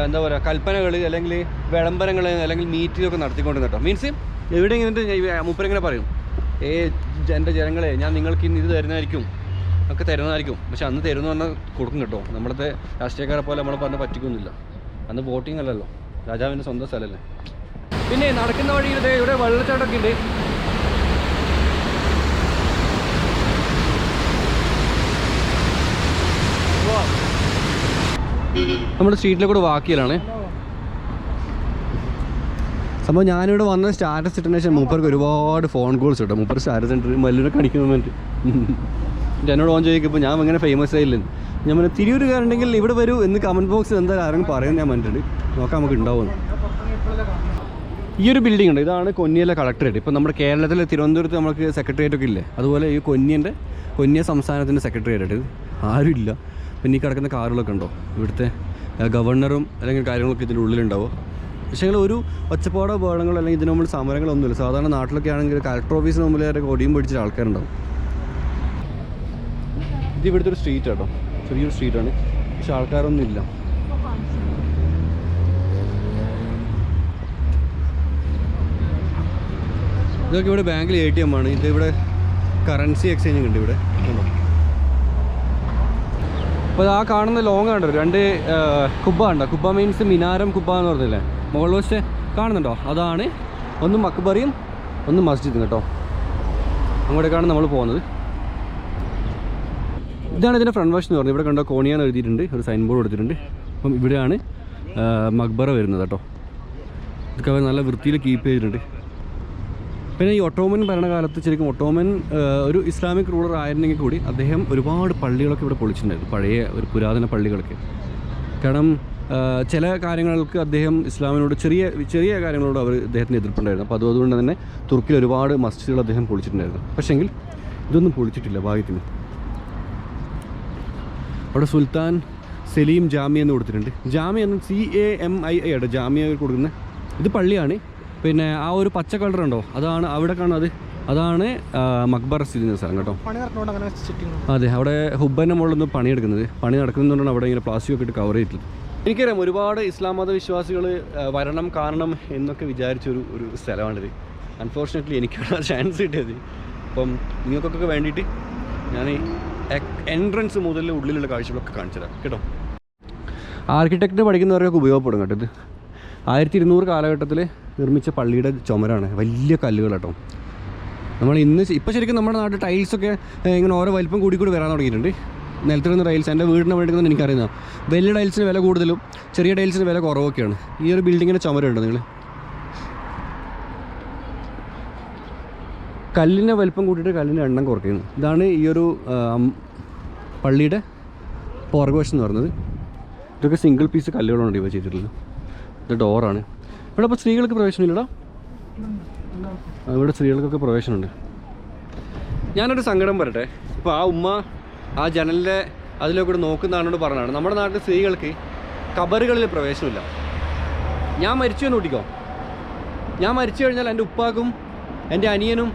എന്താ പറയുക കൽപ്പനകൾ അല്ലെങ്കിൽ വിളംബരങ്ങൾ അല്ലെങ്കിൽ മീറ്റിങ്ങൊക്കെ നടത്തിക്കൊണ്ടിരുന്നു കേട്ടോ. മീൻസ് എവിടെ ഇങ്ങനെ മൂപ്പരിങ്ങനെ പറയും, എൻ്റെ ജനങ്ങളെ ഞാൻ നിങ്ങൾക്ക് ഇന്ന് ഇത് തരുന്നതായിരിക്കും, ഒക്കെ തരുന്നതായിരിക്കും. പക്ഷെ അന്ന് തരുന്ന പറഞ്ഞാൽ കൊടുക്കും കേട്ടോ. നമ്മളത്തെ രാഷ്ട്രീയക്കാരെ പോലെ നമ്മളെ പറഞ്ഞ് പറ്റിക്കൊന്നുമില്ല. അന്ന് വോട്ടിംഗ് അല്ലല്ലോ, രാജാവിൻ്റെ സ്വന്തം സ്ഥലമല്ലേ. പിന്നെ നടക്കുന്ന വഴിയിൽ ഇവിടെ വെള്ളച്ചാട്ടമൊക്കെ ഉണ്ട്. നമ്മുടെ സ്ട്രീറ്റിലെ കൂടെ വാക്കിയലാണ് സംഭവം. ഞാനിവിടെ വന്ന സ്റ്റാറ്റസ് ഇട്ടതിന് ശേഷം മൂപ്പർക്ക് ഒരുപാട് ഫോൺ കോൾസ് കിട്ടും. മൂപ്പർ സ്റ്റാറ്റസ് ഇട്ട് മല്ലിനെ കാണിക്കുന്ന വേണ്ടി എന്നോട് ഓൺ ചോദിക്കുമ്പോൾ ഞാൻ അങ്ങനെ ഫേമസ് ആയില്ലെന്ന്. ഞാൻ പറഞ്ഞാൽ തിരൂരുകാരുണ്ടെങ്കിൽ ഇവിടെ വരൂ എന്ന് കമൻറ്റ് ബോക്സിൽ എന്തായാലും ആരെങ്കിലും പറയുന്നത് ഞാൻ പറഞ്ഞിട്ടുണ്ട്. നോക്കാം നമുക്ക് ഉണ്ടാവുമെന്ന്. ഈ ഒരു ബിൽഡിംഗ് ഉണ്ട്, ഇതാണ് കൊന്നിയിലെ കളക്ടറേറ്റ്. ഇപ്പോൾ നമ്മുടെ കേരളത്തിലെ തിരുവനന്തപുരത്ത് നമുക്ക് സെക്രട്ടേറിയറ്റ് ഒക്കെ ഇല്ലേ, അതുപോലെ ഈ കൊന്നിയ സംസ്ഥാനത്തിൻ്റെ സെക്രട്ടേറിയറ്റ് ഇത് ആരുമില്ല. പിന്നെ ഈ കിടക്കുന്ന കാറുകളൊക്കെ ഉണ്ടോ, ഇവിടുത്തെ ഗവർണറും അല്ലെങ്കിൽ കാര്യങ്ങളൊക്കെ ഇതിൻ്റെ ഉള്ളിലുണ്ടാവും. പക്ഷേ ഒരു ഒച്ചപ്പാടോ ബഹളങ്ങളോ അല്ലെങ്കിൽ ഇതിന് മുമ്പിൽ സമരങ്ങളൊന്നുമില്ല. സാധാരണ നാട്ടിലൊക്കെ ആണെങ്കിൽ കളക്ടർ ഓഫീസിന് മുമ്പിൽ വരെ കൊടിയും പിടിച്ചിട്ട് ആൾക്കാരുണ്ടാവും. ഇത് ഇവിടുത്തെ ഒരു സ്ട്രീറ്റ് കേട്ടോ, ചെറിയൊരു സ്ട്രീറ്റാണ്, പക്ഷെ ആൾക്കാരൊന്നും ഇല്ല. ഇതൊക്കെ ഇവിടെ ബാങ്കിൽ ATM ആണ്. ഇത് ഇവിടെ കറൻസി എക്സ്ചേഞ്ചിങ് ഉണ്ട് ഇവിടെ കണ്ടോ. അപ്പോൾ ആ കാണുന്ന ലോങ് കണ്ടോ, 2 കുബ്ബ ഉണ്ടോ. കുബ്ബ മീൻസ് മിനാരം കുബ്ബ എന്ന് പറഞ്ഞില്ലേ, മുകളിൽ വെച്ച് കാണുന്നുണ്ടോ, അതാണ് ഒന്ന് മക്ബറിയും ഒന്ന് മസ്ജിദും കേട്ടോ. അങ്ങോട്ടേക്കാണ് നമ്മൾ പോകുന്നത്. ഇതാണ് ഇതിൻ്റെ ഫ്രണ്ട് വശം എന്ന് പറഞ്ഞത്. ഇവിടെ കണ്ടോ കോണിയാന്ന് എഴുതിയിട്ടുണ്ട്, ഒരു സൈൻ ബോർഡ് കൊടുത്തിട്ടുണ്ട്. അപ്പം ഇവിടെയാണ് മക്ബറ വരുന്നത് കേട്ടോ. ഇതൊക്കെ അവർ നല്ല വൃത്തിയിൽ കീപ്പ് ചെയ്തിട്ടുണ്ട്. പിന്നെ ഈ ഒട്ടോമൻ ഭരണകാലത്ത് ശരിക്കും ഒട്ടോമൻ ഒരു ഇസ്ലാമിക് റൂളർ ആയിരുന്നെങ്കിൽ കൂടി അദ്ദേഹം ഒരുപാട് പള്ളികളൊക്കെ ഇവിടെ പൊളിച്ചിട്ടുണ്ടായിരുന്നു, പഴയ ഒരു പുരാതന പള്ളികളൊക്കെ. കാരണം ചില കാര്യങ്ങൾക്ക് അദ്ദേഹം ഇസ്ലാമിനോട് ചെറിയ കാര്യങ്ങളോട് അദ്ദേഹത്തിന് എതിർപ്പുണ്ടായിരുന്നു. അപ്പോൾ അതുകൊണ്ട് തന്നെ തുർക്കിയിൽ ഒരുപാട് മസ്ജിദുകൾ അദ്ദേഹം പൊളിച്ചിട്ടുണ്ടായിരുന്നു. പക്ഷേങ്കിൽ ഇതൊന്നും പൊളിച്ചിട്ടില്ല ഭാഗ്യത്തിന്. അവിടെ സുൽത്താൻ സലീം ജാമ്യ എന്ന് കൊടുത്തിട്ടുണ്ട്. ജാമ്യ എന്ന് CAMIA ആണ് ജാമ്യ കൊടുക്കുന്നത്. ഇത് പള്ളിയാണ്. പിന്നെ ആ ഒരു പച്ച കളർ ഉണ്ടോ, അതാണ് അവിടെ കാണുന്നത്, അതാണ് മക്ബറ സ്ഥിതി ചെയ്യുന്ന സ്ഥലം കേട്ടോ. അതെ, അവിടെ ഹുബ്ബൻ്റെ മുകളിലൊന്ന് പണിയെടുക്കുന്നത് നടക്കുന്നതുകൊണ്ടാണ് അവിടെ ഇങ്ങനെ പ്ലാസ്റ്റിക് ഒക്കെ ഇട്ട് കവർ ചെയ്തിട്ടുള്ളത്. എനിക്കറിയാം ഒരുപാട് ഇസ്ലാം മത വിശ്വാസികൾ വരണം കാണണം എന്നൊക്കെ വിചാരിച്ചൊരു സ്ഥലമാണിത്. അൺഫോർച്ചുനേറ്റ്ലി എനിക്കാണ് ചാൻസ് കിട്ടിയത്. അപ്പം നിങ്ങൾക്കൊക്കെ വേണ്ടിയിട്ട് ഞാൻ എൻട്രൻസ് മുതൽ ഉള്ളിലുള്ള കാഴ്ചകളൊക്കെ കാണിച്ചതാണ് കേട്ടോ. ആർക്കിടെക്റ്റ് പഠിക്കുന്നവരൊക്കെ ഉപയോഗപ്പെടും കേട്ടോ. ഇത് 1200 കാലഘട്ടത്തിൽ നിർമ്മിച്ച പള്ളിയുടെ ചുമരാണ്, വലിയ കല്ലുകൾ കേട്ടോ. ഇപ്പോൾ ശരിക്കും നമ്മുടെ നാട്ടിൽ ടൈൽസൊക്കെ ഇങ്ങനെ ഓരോ വലിപ്പം കൂടി വരാൻ തുടങ്ങിയിട്ടുണ്ട്. നിലത്തിടുന്ന ടൈൽസ് എൻ്റെ വീടിന് വേണ്ടിയെന്ന് എനിക്കറിയുന്നതാണ്. വലിയ ടൈൽസിന് വില കൂടുതലും ചെറിയ ടൈൽസിന് വില കുറവൊക്കെയാണ്. ഈ ഒരു ബിൽഡിങ്ങിൻ്റെ ചുമരുണ്ട് നിങ്ങൾ കല്ലിൻ്റെ വലിപ്പം കൂട്ടിയിട്ട് കല്ലിൻ്റെ എണ്ണം കുറയ്ക്കുന്നു. ഇതാണ് ഈ ഒരു പള്ളിയുടെ പുറകുവശം എന്ന് പറയുന്നത്. ഇതൊക്കെ സിംഗിൾ പീസ് കല്ലുകളാണ് ഇവ ചെയ്തിട്ടുള്ളത്. ഇത് ഡോറാണ്. ഇവിടെ അപ്പോൾ സ്ത്രീകൾക്ക് പ്രവേശനമില്ലടാ. ഇവിടെ സ്ത്രീകൾക്കൊക്കെ പ്രവേശനമുണ്ട്. ഞാനൊരു സങ്കടം പറയട്ടെ. ഇപ്പോൾ ആ ഉമ്മ ആ ജനലിൻ്റെ അതിലൊക്കെ നോക്കുന്നതാണോട് പറഞ്ഞതാണ് നമ്മുടെ നാട്ടിൽ സ്ത്രീകൾക്ക് കബറുകളിൽ പ്രവേശനമില്ല. ഞാൻ മരിച്ചു എന്ന് കൂട്ടിക്കോ. ഞാൻ മരിച്ചു കഴിഞ്ഞാൽ എൻ്റെ ഉപ്പാക്കും എൻ്റെ അനിയനും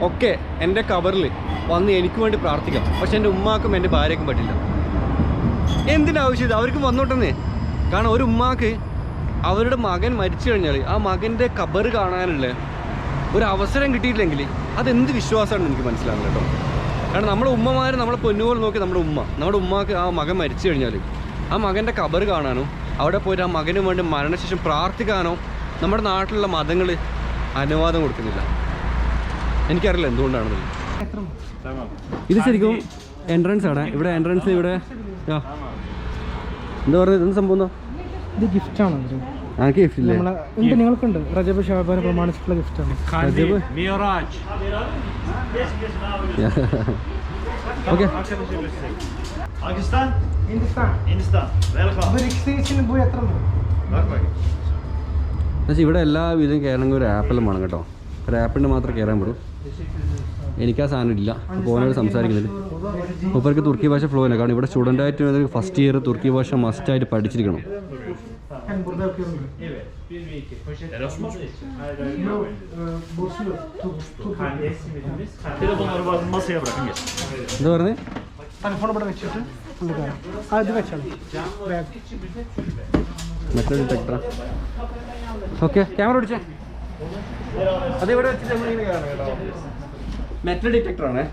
ഒക്കെ എൻ്റെ കബറിൽ വന്ന് എനിക്ക് വേണ്ടി പ്രാർത്ഥിക്കാം. പക്ഷെ എൻ്റെ ഉമ്മാക്കും എൻ്റെ ഭാര്യയ്ക്കും പറ്റില്ല. എന്തിൻ്റെ ആവശ്യം ഇത്? അവർക്കും വന്നോട്ടെന്നേ. കാരണം ഒരു ഉമ്മാക്ക് അവരുടെ മകൻ മരിച്ചു കഴിഞ്ഞാൽ ആ മകൻ്റെ കബറ് കാണാനുള്ള ഒരു അവസരം കിട്ടിയിട്ടില്ലെങ്കിൽ അതെന്ത് വിശ്വാസമാണെന്ന് എനിക്ക് മനസ്സിലാകുന്നത് കേട്ടോ. കാരണം നമ്മുടെ ഉമ്മമാർ നമ്മളെ പൊന്നുപോലെ നോക്കി നമ്മുടെ ഉമ്മാക്ക് ആ മകൻ മരിച്ചു കഴിഞ്ഞാൽ ആ മകൻ്റെ കബറ് കാണാനോ അവിടെ പോയിട്ട് ആ മകന് വേണ്ടി മരണശേഷം പ്രാർത്ഥിക്കാനോ നമ്മുടെ നാട്ടിലുള്ള മതങ്ങൾ അനുവാദം കൊടുക്കുന്നില്ല. എനിക്കറിയില്ല എന്തുകൊണ്ടാണെന്നില്ല. ഇത് ശരിക്കും എൻട്രൻസ് ആണ്. ഇവിടെ എൻട്രൻസ് ഇവിടെ എന്താ പറയുക, ഇതെന്ത് സംഭവം? ഇത് ഗിഫ്റ്റാണ്. ആർക്ക് ഗിഫ്റ്റ് ഇല്ലേ? നിങ്ങൾക്കുണ്ട്. റജബ് ഷാബാനെ പ്രമാണിച്ചിട്ടുള്ള ഗിഫ്റ്റാണ്. ഓക്കെ. ഇവിടെ എല്ലാ വിധം കയറണമെങ്കിൽ ഒരു ആപ്പെല്ലാം വേണം കേട്ടോ. ഒരു ആപ്പിൻ്റെ മാത്രമേ കയറാൻ പറ്റൂ. എനിക്ക് ആ സാധനം ഇല്ല. അപ്പോൾ ഓനോട് സംസാരിക്കുന്നില്ല. മൂപ്പർക്ക് തുർക്കി ഭാഷ ഫ്ലോ ഇല്ല. കാരണം ഇവിടെ സ്റ്റുഡൻ്റായിട്ട് ഫസ്റ്റ് ഇയർ തുർക്കി ഭാഷ മസ്റ്റായിട്ട് പഠിച്ചിരിക്കണം. എന്താ പറഞ്ഞേ? മെറ്റൽ ഡിറ്റക്ടറാ? ഓക്കെ, ക്യാമറ പിടിച്ചേ. അതിവിടെ വെച്ചിട്ട് നമ്മളിങ്ങനെ കാണാം കേട്ടോ. മെറ്റൽ ഡിറ്റക്ടറാണേ.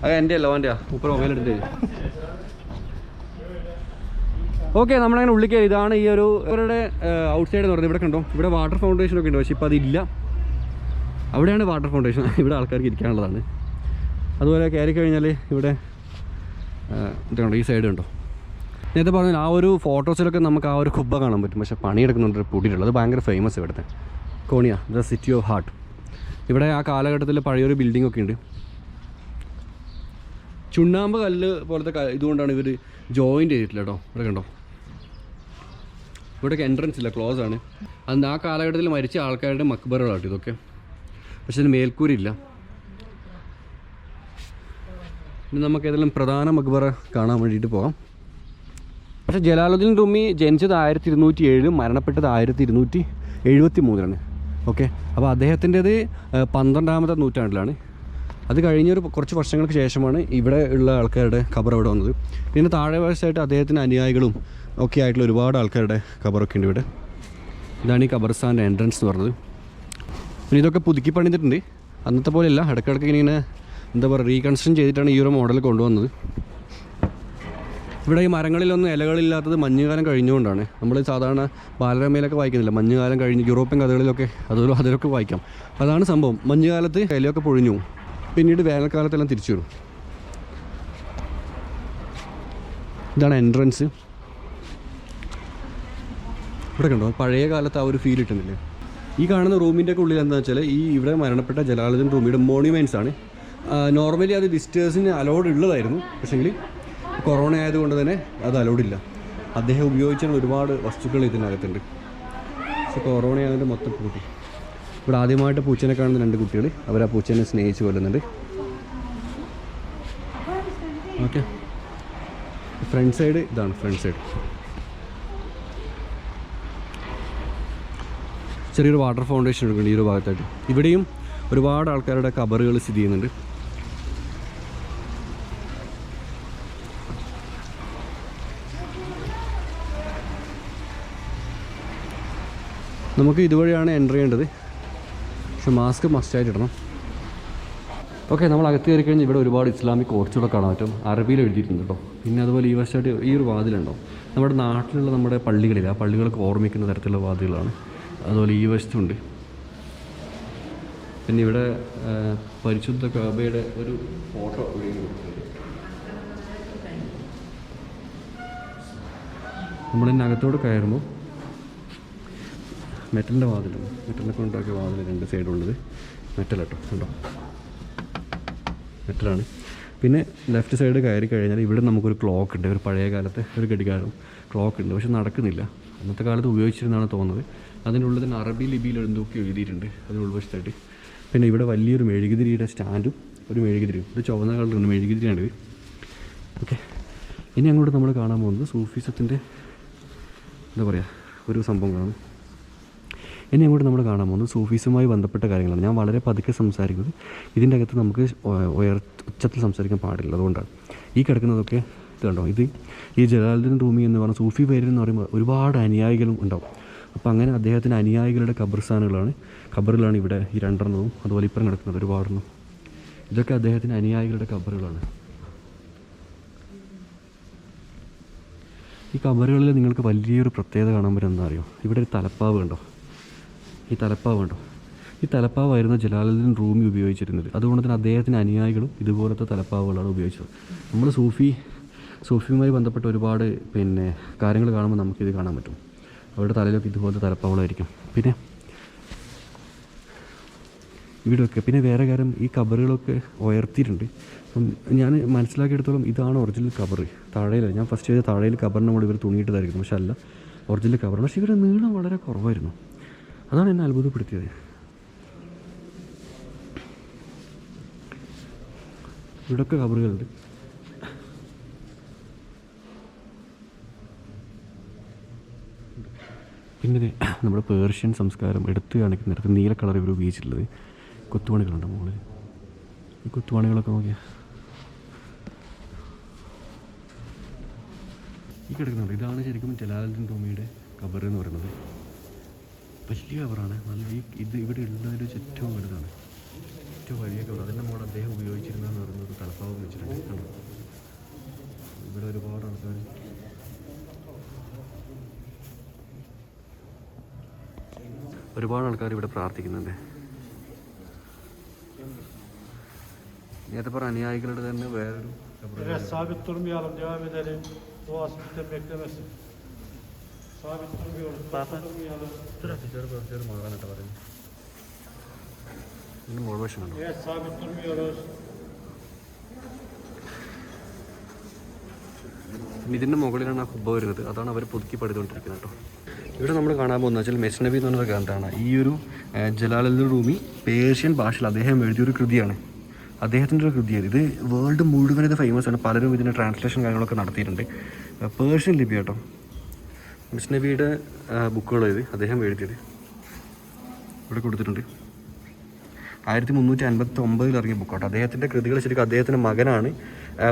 അത് എൻ്റെ അല്ല, ഓൻ്റെ മുപ്പത് മൊബൈൽ എടുത്ത്. ഓക്കെ, നമ്മളങ്ങനെ ഉള്ളിൽ കയറി. ഇതാണ് ഈ ഒരു ഇവരുടെ ഔട്ട് സൈഡ് എന്ന് പറയുന്നത്. ഇവിടെ കണ്ടോ, ഇവിടെ വാട്ടർ ഫൗണ്ടേഷനൊക്കെ ഉണ്ട്. പക്ഷേ ഇപ്പോൾ അതില്ല. അവിടെയാണ് വാട്ടർ ഫൗണ്ടേഷൻ. ഇവിടെ ആൾക്കാർക്ക് ഇരിക്കാനുള്ളതാണ്. അതുപോലെ കയറി കഴിഞ്ഞാൽ ഇവിടെ ഇതുണ്ടോ, ഈ സൈഡ് ഉണ്ടോ. നേരത്തെ പറഞ്ഞാൽ ആ ഒരു ഫോട്ടോസിലൊക്കെ നമുക്ക് ആ ഒരു കുബ്ബ കാണാൻ പറ്റും. പക്ഷേ പണിയെടുക്കുന്നുണ്ട് പൂട്ടിയിട്ടുള്ളത്. ഭയങ്കര ഫേമസ് ഇവിടുത്തെ cornea, the city of heart. ഇവിടെ ആ കാലഘട്ടത്തിൽ പഴയൊരു ബിൽഡിംഗ് ഒക്കെ ഉണ്ട്. ചുണ്ണാമ്പ് കല്ല് പോലത്തെ ഇതുകൊണ്ടാണ് ഇവർ ജോയിൻ്റ് ചെയ്തിട്ടില്ല കേട്ടോ. ഇവിടെ കണ്ടോ, ഇവിടെയൊക്കെ എൻട്രൻസ് ഇല്ല, ക്ലോസ് ആണ്. അന്ന് ആ കാലഘട്ടത്തിൽ മരിച്ച ആൾക്കാരുടെ മക്ബറുകളാട്ടോ ഇതൊക്കെ. പക്ഷെ ഇതിന് മേൽക്കൂരില്ല. ഇനി നമുക്ക് ഏതെങ്കിലും പ്രധാന മക്ബറ കാണാൻ വേണ്ടിയിട്ട് പോകാം. പക്ഷേ ജലാലുദ്ദീൻ റുമി ജനിച്ചത് 1207, മരണപ്പെട്ടത് 1273. ഓക്കെ, അപ്പോൾ അദ്ദേഹത്തിൻ്റെത് 12ാമത്തെ നൂറ്റാണ്ടിലാണ്. അത് കഴിഞ്ഞൊരു കുറച്ച് വർഷങ്ങൾക്ക് ശേഷമാണ് ഇവിടെ ഉള്ള ആൾക്കാരുടെ ഖബർ അവിടെ വന്നത്. പിന്നെ താഴെ വശമായിട്ട് അദ്ദേഹത്തിൻ്റെ അനുയായികളും ഒക്കെ ആയിട്ടുള്ള ഒരുപാട് ആൾക്കാരുടെ ഖബറൊക്കെ ഉണ്ട് ഇവിടെ. ഇതാണ് ഈ ഖബർസ്ഥാൻ്റെ എൻട്രൻസ് എന്ന് പറഞ്ഞത്. പിന്നെ ഇതൊക്കെ പുതുക്കി പണിതിട്ടുണ്ട്. അന്നത്തെ പോലെയല്ല, ഇടയ്ക്കിടയ്ക്ക് ഇങ്ങനെ എന്താ പറയുക റീകൺസ്ട്രക്ഷൻ ചെയ്തിട്ടാണ് ഈ ഒരു മോഡൽ കൊണ്ടുവന്നത്. ഇവിടെ ഈ മരങ്ങളിലൊന്നും ഇലകളില്ലാത്തത് മഞ്ഞുകാലം കഴിഞ്ഞുകൊണ്ടാണ്. നമ്മൾ സാധാരണ ബാലരമയിലൊക്കെ വായിക്കുന്നില്ല, മഞ്ഞുകാലം കഴിഞ്ഞ് യൂറോപ്യൻ കഥകളിലൊക്കെ അതിലൊക്കെ വായിക്കാം. അതാണ് സംഭവം. മഞ്ഞുകാലത്ത് ഇലയൊക്കെ പൊഴിഞ്ഞു, പിന്നീട് വേനൽക്കാലത്തെല്ലാം തിരിച്ചു വരും. ഇതാണ് എൻട്രൻസ്. ഇവിടെ കണ്ടോ, പഴയ കാലത്ത് ആ ഒരു ഫീൽ കിട്ടുന്നില്ലേ. ഈ കാണുന്ന റൂമിൻ്റെ ഒക്കെ ഉള്ളിൽ എന്താണെന്ന് വെച്ചാൽ ഈ ഇവിടെ മരണപ്പെട്ട ജലാലുദ്ദീൻ റൂമിയുടെ മോണ്യുമെൻറ്റ്സ് ആണ്. നോർമലി അത് വിസിറ്റേഴ്സിന് അലൗഡ് ഉള്ളതായിരുന്നു. പക്ഷേങ്കിൽ കൊറോണ ആയതുകൊണ്ട് തന്നെ അത് അലൗഡില്ല. അദ്ദേഹം ഉപയോഗിച്ചുള്ള ഒരുപാട് വസ്തുക്കൾ ഇതിനകത്തുണ്ട്. പക്ഷെ കൊറോണ ആയതുകൊണ്ട് മൊത്തം പൂട്ടി. ഇവിടെ ആദ്യമായിട്ട് പൂച്ചനെ കാണുന്ന 2 കുട്ടികൾ, അവർ ആ പൂച്ചനെ സ്നേഹിച്ച് കൊല്ലുന്നുണ്ട്. ഓക്കെ, ഫ്രണ്ട് സൈഡ് ഇതാണ്. ഫ്രണ്ട് സൈഡ് ചെറിയൊരു വാട്ടർ ഫൗണ്ടേഷൻ എടുക്കുന്നുണ്ട് ഈ ഒരു ഭാഗത്തായിട്ട്. ഇവിടെയും ഒരുപാട് ആൾക്കാരുടെ ഖബറുകൾ സ്ഥിതി ചെയ്യുന്നുണ്ട്. നമുക്ക് ഇതുവഴിയാണ് എൻ്റർ ചെയ്യേണ്ടത്. പക്ഷെ മാസ്ക് മസ്റ്റായിട്ട് ഇടണം. ഓക്കെ, നമ്മൾ അകത്ത് കയറി കഴിഞ്ഞാൽ ഇവിടെ ഒരുപാട് ഇസ്ലാമിക് കോർച്ചുകളൊക്കെ കാണാൻ പറ്റും. അറബിയിൽ എഴുതിയിട്ടുണ്ട് കേട്ടോ. പിന്നെ അതുപോലെ ഈ വശമായിട്ട് ഈ ഒരു വാതിലുണ്ടോ, നമ്മുടെ നാട്ടിലുള്ള നമ്മുടെ പള്ളികളിൽ ആ പള്ളികളൊക്കെ ഓർമ്മിക്കുന്ന തരത്തിലുള്ള വാതിലുകളാണ്. അതുപോലെ ഈ വശത്തുണ്ട്. പിന്നെ ഇവിടെ പരിശുദ്ധ കാബയുടെ ഒരു ഫോട്ടോ ഇവിടെ കൊടുത്തിട്ടുണ്ട്. നമ്മളിതിനകത്തോട് കയറുമ്പോൾ മെറ്റലിൻ്റെ വാതിലാണ്, മെറ്റലിനൊക്കെ ഉണ്ടാക്കിയ വാതിൽ 2 സൈഡുള്ളത് മെറ്റൽ കേട്ടോ, കണ്ടോ മെറ്റലാണ്. പിന്നെ ലെഫ്റ്റ് സൈഡ് കയറി കഴിഞ്ഞാൽ ഇവിടെ നമുക്കൊരു ക്ലോക്ക് ഉണ്ട്, ഒരു പഴയ കാലത്തെ ഒരു ഘടികാരം ക്ലോക്ക് ഉണ്ട്, പക്ഷെ നടക്കുന്നില്ല. അന്നത്തെ കാലത്ത് ഉപയോഗിച്ചിരുന്നാണ് തോന്നുന്നത്. അതിനുള്ളിൽ തന്നെ അറബി ലിപിയിൽ എന്തൊക്കെ എഴുതിയിട്ടുണ്ട് അതിന് ഉൾവശത്തായിട്ട്. പിന്നെ ഇവിടെ വലിയൊരു മെഴുകുതിരിയുടെ സ്റ്റാൻഡും ഒരു മെഴുകുതിരിയും, ഇത് ചുവന്ന കളറുണ്ട് മെഴുകുതിരിയാണിത്. ഓക്കെ, ഇനി അങ്ങോട്ട് നമ്മൾ കാണാൻ പോകുന്നത് സൂഫിസത്തിൻ്റെ എന്താ പറയുക ഒരു സംഭവങ്ങളാണ്. ഇനി അങ്ങോട്ട് നമ്മൾ കാണാൻ പോകുന്നത് സൂഫീസുമായി ബന്ധപ്പെട്ട കാര്യങ്ങളാണ്. ഞാൻ വളരെ പതുക്കെ സംസാരിക്കുന്നത്, ഇതിൻ്റെ അകത്ത് നമുക്ക് ഉച്ചത്തിൽ സംസാരിക്കാൻ പാടില്ല, അതുകൊണ്ടാണ്. ഈ കിടക്കുന്നതൊക്കെ ഇത് കണ്ടോ, ഇത് ഈ ജലാലുദ്ദീൻ റൂമി എന്ന് പറഞ്ഞ സൂഫി പേരിൽ എന്ന് പറയുമ്പോൾ ഒരുപാട് അനുയായികളും ഉണ്ടാവും. അപ്പോൾ അങ്ങനെ അദ്ദേഹത്തിൻ്റെ അനുയായികളുടെ ഖബറിലാണ് ഇവിടെ ഈ 2 അതുപോലെ ഇപ്പുറം കിടക്കുന്നത് ഒരുപാടെണ്ണം. ഇതൊക്കെ അദ്ദേഹത്തിൻ്റെ അനുയായികളുടെ ഖബറുകളാണ്. ഈ ഖബറുകളിൽ നിങ്ങൾക്ക് വലിയൊരു പ്രത്യേകത കാണാൻ പറ്റും. എന്താ അറിയോ, ഇവിടെ ഒരു തലപ്പാവ് കണ്ടോ, ഈ തലപ്പാവായിരുന്നു ജലാലുദ്ദീൻ റൂമി ഉപയോഗിച്ചിരുന്നത്. അതുകൊണ്ട് തന്നെ അദ്ദേഹത്തിൻ്റെ അനുയായികളും ഇതുപോലത്തെ തലപ്പാവുകളാണ് ഉപയോഗിച്ചത്. നമ്മൾ സൂഫിയുമായി ബന്ധപ്പെട്ട ഒരുപാട് കാര്യങ്ങൾ കാണുമ്പോൾ നമുക്കിത് കാണാൻ പറ്റും. അവരുടെ തലയിലൊക്കെ ഇതുപോലത്തെ തലപ്പാവുകളായിരിക്കും. പിന്നെ ഇവിടെയൊക്കെ പിന്നെ വേറെ കാര്യം, ഈ ഖബറുകളൊക്കെ ഉയർത്തിയിട്ടുണ്ട്. അപ്പം ഞാൻ മനസ്സിലാക്കിയെടുത്തോളം ഇതാണ് ഒറിജിനൽ ഖബർ. താഴെയില്ല, ഞാൻ ഫസ്റ്റ് ചെയ്ത താഴെയിൽ ഖബറിൻ്റെ കൂടെ ഇവർ തുണിയിട്ടതായിരിക്കും, പക്ഷെ അല്ല, ഒറിജിനൽ ഖബർ. പക്ഷേ ഇവരുടെ നീളം വളരെ കുറവായിരുന്നു, അതാണ് എന്നെ അത്ഭുതപ്പെടുത്തിയത്. ഇവിടെയൊക്കെ ഖബറുകളുണ്ട്. പിന്നെ നമ്മുടെ പേർഷ്യൻ സംസ്കാരം എടുത്തു കാണിക്കുന്നിടത്ത് നീല കളർ ഇവർ ഉപയോഗിച്ചിട്ടുള്ളത് കൊത്തുപണികളുണ്ട് മുകളിൽ. ഈ കൊത്തുപണികളൊക്കെ നോക്കിയാൽ ഈ കിടക്കുന്നുണ്ട്. ഇതാണ് ശരിക്കും ജലാലുദ്ദീൻ റൂമിയുടെ ഖബർ എന്ന് പറയുന്നത്. വലിയ ഖബറാണ്, നല്ല ഇത് ഇവിടെ ഉള്ളതിൽ ഏറ്റവും വലുതാണ്, ഏറ്റവും വലിയ ഖബർ. അതിൻ്റെ മുകളിൽ അദ്ദേഹം ഉപയോഗിച്ചിരുന്നതെന്ന് പറയുന്നത് തലപ്പാവ് വെച്ചിട്ടുണ്ട്. ഇവിടെ ഒരുപാട് ആൾക്കാർ ഇവിടെ പ്രാർത്ഥിക്കുന്നുണ്ട്. നേരത്തെ പറഞ്ഞ അനുയായികളുടെ തന്നെ വേറൊരു Sabit durmayalım, devam edelim. Duası bizden beklemesin. Sabit durmuyoruz. Durmayalım. മാറാനായിട്ട് പറയുന്നത്. മുകൾ വശമുണ്ടോ? Evet, sabit durmuyoruz. ഇതിൻ്റെ മുകളിലാണ് ആ കുബ്ബ വരുന്നത്. അതാണ് അവർ പുതുക്കി പണിതുകൊണ്ടിരിക്കുന്നത് കേട്ടോ. ഇവിടെ നമ്മൾ കാണാൻ പോകുന്നത് വെച്ചാൽ മെസ്നബി എന്ന് പറഞ്ഞൊരു ഗ്രന്ഥമാണ്. ഈ ഒരു ജലാലുദ്ദീൻ റൂമി പേർഷ്യൻ ഭാഷയിൽ അദ്ദേഹം എഴുതിയൊരു കൃതിയാണ്, അദ്ദേഹത്തിൻ്റെ ഒരു കൃതിയാണ്. ഇത് വേൾഡ് മുഴുവൻ ഇത് ഫേമസ് ആണ്. പലരും ഇതിൻ്റെ ട്രാൻസ്ലേഷൻ കാര്യങ്ങളൊക്കെ നടത്തിയിട്ടുണ്ട്. പേർഷ്യൻ ലിപി കേട്ടോ. മെസ്നബിയുടെ ബുക്കുകളായത് അദ്ദേഹം എഴുതിയത് ഇവിടെ കൊടുത്തിട്ടുണ്ട്. 1359 ഇറങ്ങിയ ബുക്കാട്ടോ. അദ്ദേഹത്തിൻ്റെ കൃതികൾ ശരിക്കും അദ്ദേഹത്തിൻ്റെ മകനാണ്,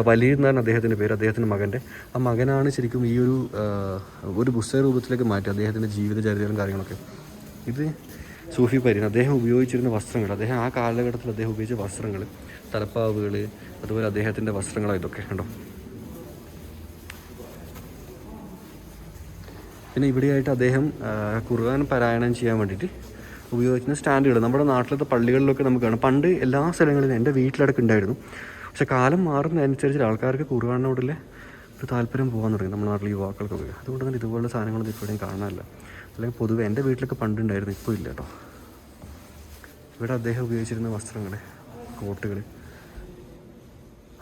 വലീദ് എന്നാണ് അദ്ദേഹത്തിൻ്റെ പേര്, അദ്ദേഹത്തിൻ്റെ മകൻ്റെ. ആ മകനാണ് ശരിക്കും ഈ ഒരു പുസ്തക രൂപത്തിലേക്ക് മാറ്റി അദ്ദേഹത്തിൻ്റെ ജീവിതചരിത്രവും കാര്യങ്ങളൊക്കെ. ഇത് സൂഫി പരിയാണ്. അദ്ദേഹം ഉപയോഗിച്ചിരുന്ന വസ്ത്രങ്ങൾ, അദ്ദേഹം ആ കാലഘട്ടത്തിൽ അദ്ദേഹം ഉപയോഗിച്ച വസ്ത്രങ്ങൾ, തലപ്പാവുകൾ, അതുപോലെ അദ്ദേഹത്തിൻ്റെ വസ്ത്രങ്ങളാണ് ഇതൊക്കെ കണ്ടോ. പിന്നെ ഇവിടെയായിട്ട് അദ്ദേഹം ഖുർആൻ പാരായണം ചെയ്യാൻ വേണ്ടിയിട്ട് ഉപയോഗിക്കുന്ന സ്റ്റാൻഡുകൾ നമ്മുടെ നാട്ടിലത്തെ പള്ളികളിലൊക്കെ നമുക്ക് കാണാം. പണ്ട് എല്ലാ സ്ഥലങ്ങളിലും എൻ്റെ വീട്ടിലടക്കം ഉണ്ടായിരുന്നു. പക്ഷെ കാലം മാറുന്നതനുസരിച്ച് ആൾക്കാർക്ക് ഖുർആനോടുള്ള ഒരു താല്പര്യം പോകാൻ തുടങ്ങി, നമ്മുടെ നാട്ടിൽ യുവാക്കൾക്കൊക്കെ. അതുകൊണ്ട് തന്നെ ഇതുപോലുള്ള സാധനങ്ങളൊന്നും ഇപ്പോഴും കാണാനില്ല. അല്ലെങ്കിൽ പൊതുവെ എൻ്റെ വീട്ടിലൊക്കെ പണ്ടുണ്ടായിരുന്നു, ഇപ്പോൾ ഇല്ല കേട്ടോ. ഇവിടെ അദ്ദേഹം ഉപയോഗിച്ചിരുന്ന വസ്ത്രങ്ങൾ, കോട്ടുകൾ